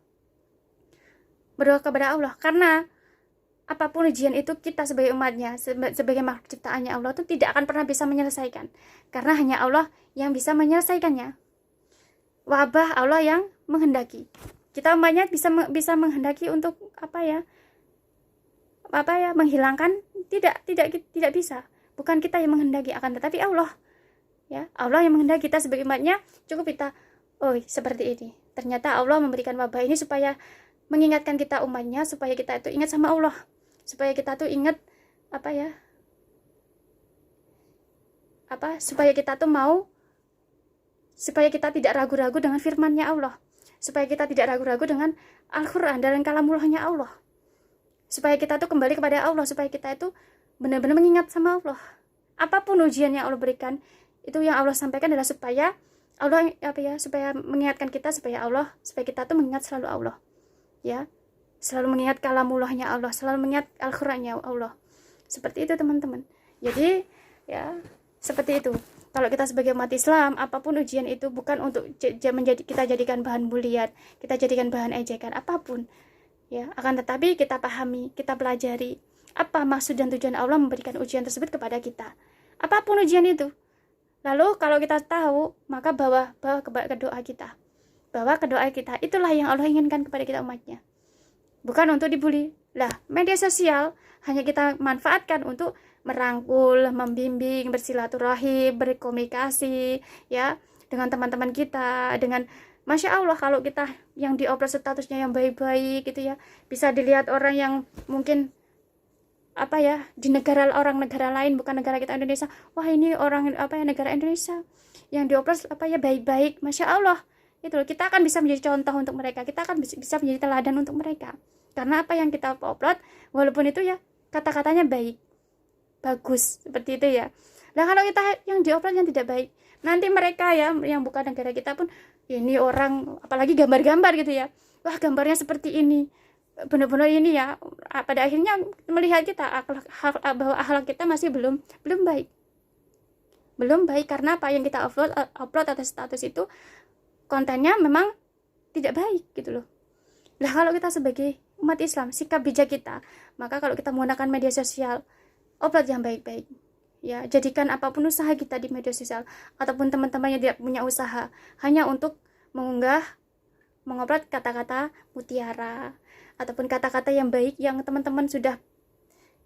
kepada Allah. Karena apapun ujian itu, kita sebagai umatnya, sebagai makhluk ciptaannya Allah itu tidak akan pernah bisa menyelesaikan, karena hanya Allah yang bisa menyelesaikannya. Wabah Allah yang menghendaki. Kita umatnya bisa menghendaki untuk menghilangkan, tidak bisa. Bukan kita yang menghendaki, akan tetapi Allah, ya, Allah yang menghendaki. Kita sebagai umatnya cukup kita, seperti ini. Ternyata Allah memberikan wabah ini supaya mengingatkan kita umatnya, supaya kita itu ingat sama Allah, supaya kita tuh ingat supaya kita tuh supaya kita tidak ragu-ragu dengan firman-Nya Allah, supaya kita tidak ragu-ragu dengan Al-Quran dan kalamullahnya Allah, supaya kita tuh kembali kepada Allah, supaya kita itu benar-benar mengingat sama Allah. Apapun ujian yang Allah berikan, itu yang Allah sampaikan adalah supaya Allah supaya mengingatkan kita, supaya kita tuh mengingat selalu Allah, ya, selalu mengingat kalamullahnya Allah, selalu mengingat Al-Qurannya Allah. Seperti itu teman-teman. Jadi ya seperti itu. Kalau kita sebagai umat Islam, apapun ujian itu bukan untuk kita jadikan bahan bulian, kita jadikan bahan ejekan, apapun, ya. Akan tetapi kita pahami, kita pelajari apa maksud dan tujuan Allah memberikan ujian tersebut kepada kita. Apapun ujian itu. Lalu kalau kita tahu, maka bawa ke doa kita. Bawa ke doa kita. Itulah yang Allah inginkan kepada kita umatnya. Bukan untuk dibully. Lah, media sosial hanya kita manfaatkan untuk merangkul, membimbing, bersilaturahim, berkomunikasi, ya, dengan teman-teman kita, dengan Masya Allah, kalau kita yang diupload statusnya yang baik-baik gitu ya, bisa dilihat orang yang mungkin di negara lain, bukan negara kita Indonesia. Wah, ini orang negara Indonesia yang diupload baik-baik, Masya Allah. Itu loh, kita akan bisa menjadi contoh untuk mereka, kita akan bisa menjadi teladan untuk mereka. Karena apa yang kita upload, walaupun itu ya kata-katanya baik, bagus, seperti itu ya. Nah, kalau kita yang diupload yang tidak baik, nanti mereka ya yang bukan negara kita pun, ini orang, apalagi gambar-gambar gitu ya, wah gambarnya seperti ini, benar-benar ini ya, pada akhirnya melihat kita bahwa akhlak kita masih belum baik karena apa yang kita upload atas status itu kontennya memang tidak baik gitu loh. Nah, kalau kita sebagai umat Islam, sikap bijak kita, maka kalau kita menggunakan media sosial, upload yang baik-baik, ya. Jadikan apapun usaha kita di media sosial ataupun teman-teman yang tidak punya usaha hanya untuk mengupload kata-kata mutiara ataupun kata-kata yang baik yang teman-teman sudah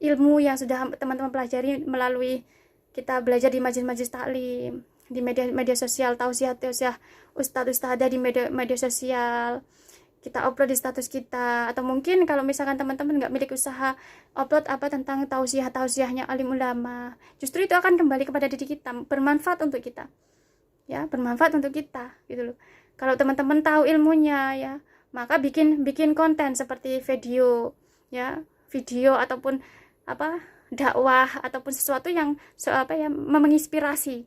ilmu yang sudah teman-teman pelajari melalui kita belajar di majelis-majelis taklim, di media sosial, tausiah ustadz-ustadzah di media sosial, kita upload di status kita. Atau mungkin kalau misalkan teman-teman nggak milik usaha, upload tentang tausiahnya alim ulama, justru itu akan kembali kepada diri kita, bermanfaat untuk kita, ya, bermanfaat untuk kita gitu loh. Kalau teman-teman tahu ilmunya, ya, maka bikin konten seperti video ataupun dakwah ataupun sesuatu yang menginspirasi.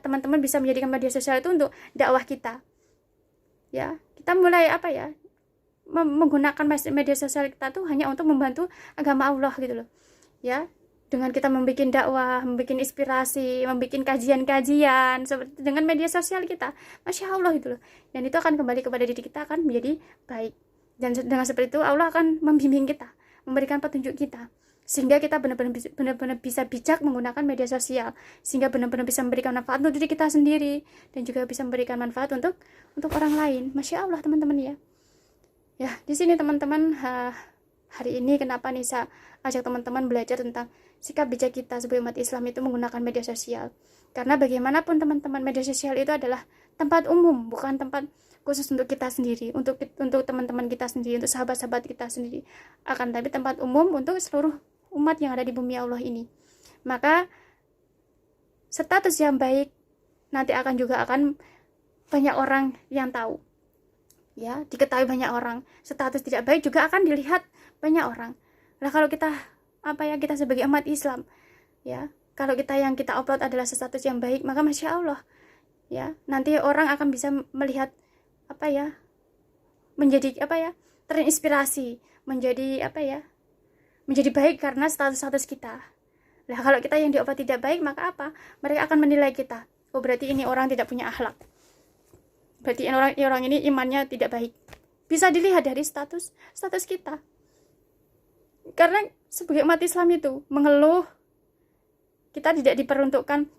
Teman-teman bisa menjadikan media sosial itu untuk dakwah kita, ya. Kita mulai menggunakan media sosial kita tuh hanya untuk membantu agama Allah gitu loh, ya. Dengan kita membuat dakwah, membuat inspirasi, membuat kajian-kajian seperti dengan media sosial kita, Masya Allah gitu loh. Dan itu akan kembali kepada diri kita, akan menjadi baik. Dan dengan seperti itu Allah akan membimbing kita, memberikan petunjuk kita, sehingga kita benar-benar bisa bijak menggunakan media sosial, sehingga benar-benar bisa memberikan manfaat untuk diri kita sendiri dan juga bisa memberikan manfaat untuk orang lain. Masya Allah teman-teman ya. Ya, di sini teman-teman, hari ini kenapa Nisa ajak teman-teman belajar tentang sikap bijak kita sebagai umat Islam itu menggunakan media sosial. Karena bagaimanapun teman-teman, media sosial itu adalah tempat umum, bukan tempat khusus untuk kita sendiri, untuk teman-teman kita sendiri, untuk sahabat-sahabat kita sendiri. Akan tapi tempat umum untuk seluruh umat yang ada di bumi Allah ini. Maka status yang baik nanti akan banyak orang yang tahu, ya, diketahui banyak orang. Status tidak baik juga akan dilihat banyak orang. Nah, kalau kita kita sebagai umat Islam, ya, kalau yang kita upload adalah status yang baik, maka Masya Allah, ya, nanti orang akan bisa melihat menjadi terinspirasi, menjadi baik karena status kita. Nah, kalau kita yang diupload tidak baik, maka mereka akan menilai kita, oh berarti ini orang tidak punya akhlak, berarti orang ini imannya tidak baik. Bisa dilihat dari status kita. Karena sebagai umat Islam itu mengeluh, kita tidak diperuntukkan,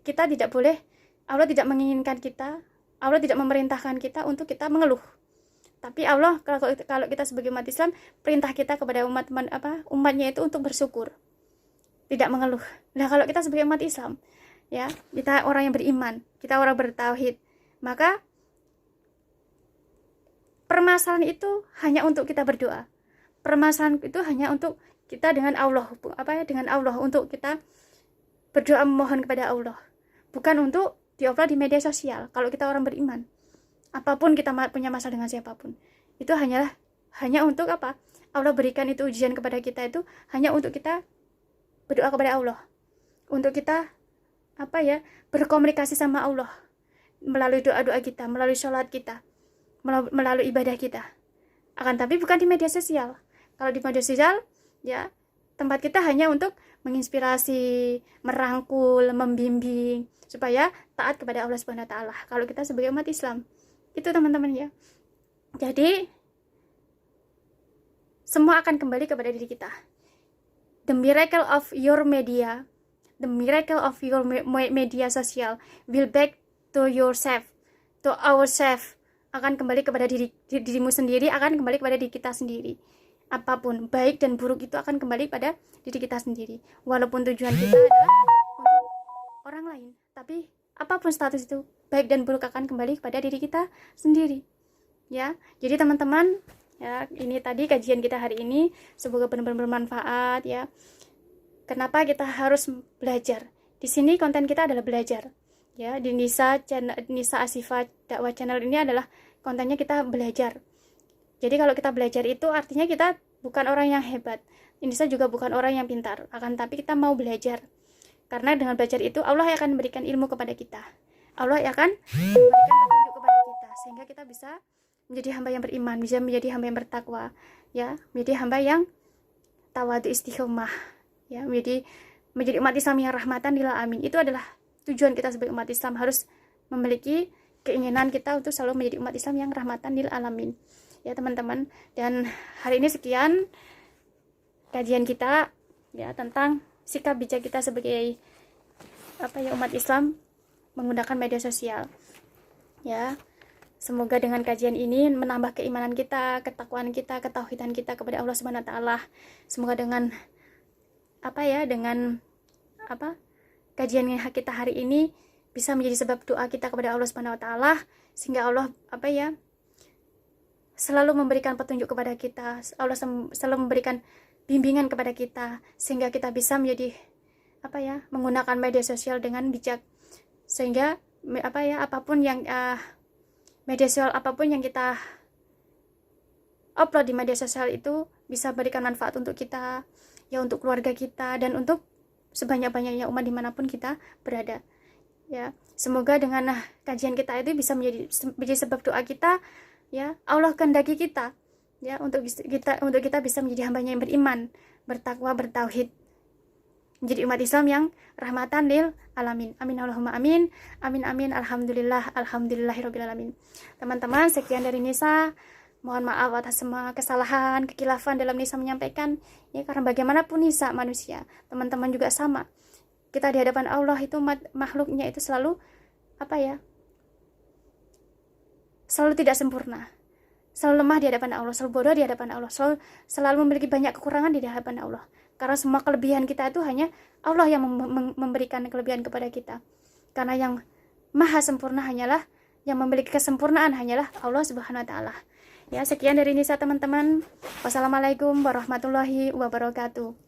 kita tidak boleh, Allah tidak menginginkan kita, Allah tidak memerintahkan kita untuk kita mengeluh. Tapi Allah, kalau kita sebagai umat Islam, perintah kita kepada umatnya itu untuk bersyukur, tidak mengeluh. Nah, kalau kita sebagai umat Islam, ya, kita orang yang beriman, kita orang bertauhid, maka permasalahan itu hanya untuk kita berdoa. Permasalahan itu hanya untuk kita dengan Allah, dengan Allah, untuk kita berdoa memohon kepada Allah, bukan untuk diupload di media sosial. Kalau kita orang beriman, apapun kita punya masalah dengan siapapun, itu hanya untuk apa? Allah berikan itu ujian kepada kita itu hanya untuk kita berdoa kepada Allah, untuk kita apa ya, berkomunikasi sama Allah melalui doa-doa kita, melalui sholat kita, melalui ibadah kita. Akan tapi bukan di media sosial. Kalau di media sosial ya tempat kita hanya untuk menginspirasi, merangkul, membimbing supaya taat kepada Allah Subhanahu wa taala. Kalau kita sebagai umat Islam, itu teman-teman ya. Jadi semua akan kembali kepada diri kita. The miracle of your media, the miracle of your media sosial will back to yourself, to ourselves, akan kembali kepada dirimu sendiri, akan kembali kepada diri kita sendiri. Apapun baik dan buruk itu akan kembali pada diri kita sendiri. Walaupun tujuan kita adalah untuk orang lain, tapi apapun status itu, baik dan buruk akan kembali kepada diri kita sendiri. Ya, jadi teman-teman, ya, ini tadi kajian kita hari ini, semoga benar-benar bermanfaat ya. Kenapa kita harus belajar? Di sini konten kita adalah belajar. Ya, di Nisa Asifah Dakwah Channel ini adalah kontennya kita belajar. Jadi kalau kita belajar itu artinya kita bukan orang yang hebat. Nisa juga bukan orang yang pintar, akan tapi kita mau belajar. Karena dengan belajar itu Allah akan memberikan ilmu kepada kita. Allah akan memberikan petunjuk kepada kita sehingga kita bisa menjadi hamba yang beriman, bisa menjadi hamba yang bertakwa, ya, menjadi hamba yang tawadu istiqomah, ya, menjadi umat Islam yang rahmatan lil alamin. Itu adalah tujuan kita sebagai umat Islam, harus memiliki keinginan kita untuk selalu menjadi umat Islam yang rahmatan lil alamin. Ya teman-teman, dan hari ini sekian kajian kita ya tentang sikap bijak kita sebagai umat Islam menggunakan media sosial. Ya. Semoga dengan kajian ini menambah keimanan kita, ketakwaan kita, ketauhidan kita kepada Allah Subhanahu wa taala. Semoga dengan kajian kita hari ini bisa menjadi sebab doa kita kepada Allah Subhanahu wa taala sehingga Allah selalu memberikan petunjuk kepada kita. Allah selalu memberikan bimbingan kepada kita sehingga kita bisa menjadi menggunakan media sosial dengan bijak. Sehingga apapun yang media sosial apapun yang kita upload di media sosial itu bisa berikan manfaat untuk kita, ya, untuk keluarga kita dan untuk sebanyak-banyaknya umat dimanapun kita berada. Ya, semoga dengan kajian kita itu bisa menjadi sebab doa kita, ya, Allah kehendaki kita, ya, untuk kita bisa menjadi hambanya yang beriman, bertakwa, bertauhid, menjadi umat Islam yang rahmatan lil alamin. Amin Allahumma amin. Amin amin. Alhamdulillahirabbil alamin. Teman-teman, sekian dari Nisa. Mohon maaf atas semua kesalahan, kekilafan dalam Nisa menyampaikan, ya, karena bagaimanapun Nisa manusia, teman-teman juga sama. Kita di hadapan Allah itu makhluknya itu selalu selalu tidak sempurna. Selalu lemah di hadapan Allah, selalu bodoh di hadapan Allah, selalu memiliki banyak kekurangan di hadapan Allah. Karena semua kelebihan kita itu hanya Allah yang memberikan kelebihan kepada kita. Karena yang maha sempurna hanyalah, yang memiliki kesempurnaan hanyalah Allah Subhanahu wa taala. Ya, sekian dari Nisa teman-teman. Wassalamualaikum warahmatullahi wabarakatuh.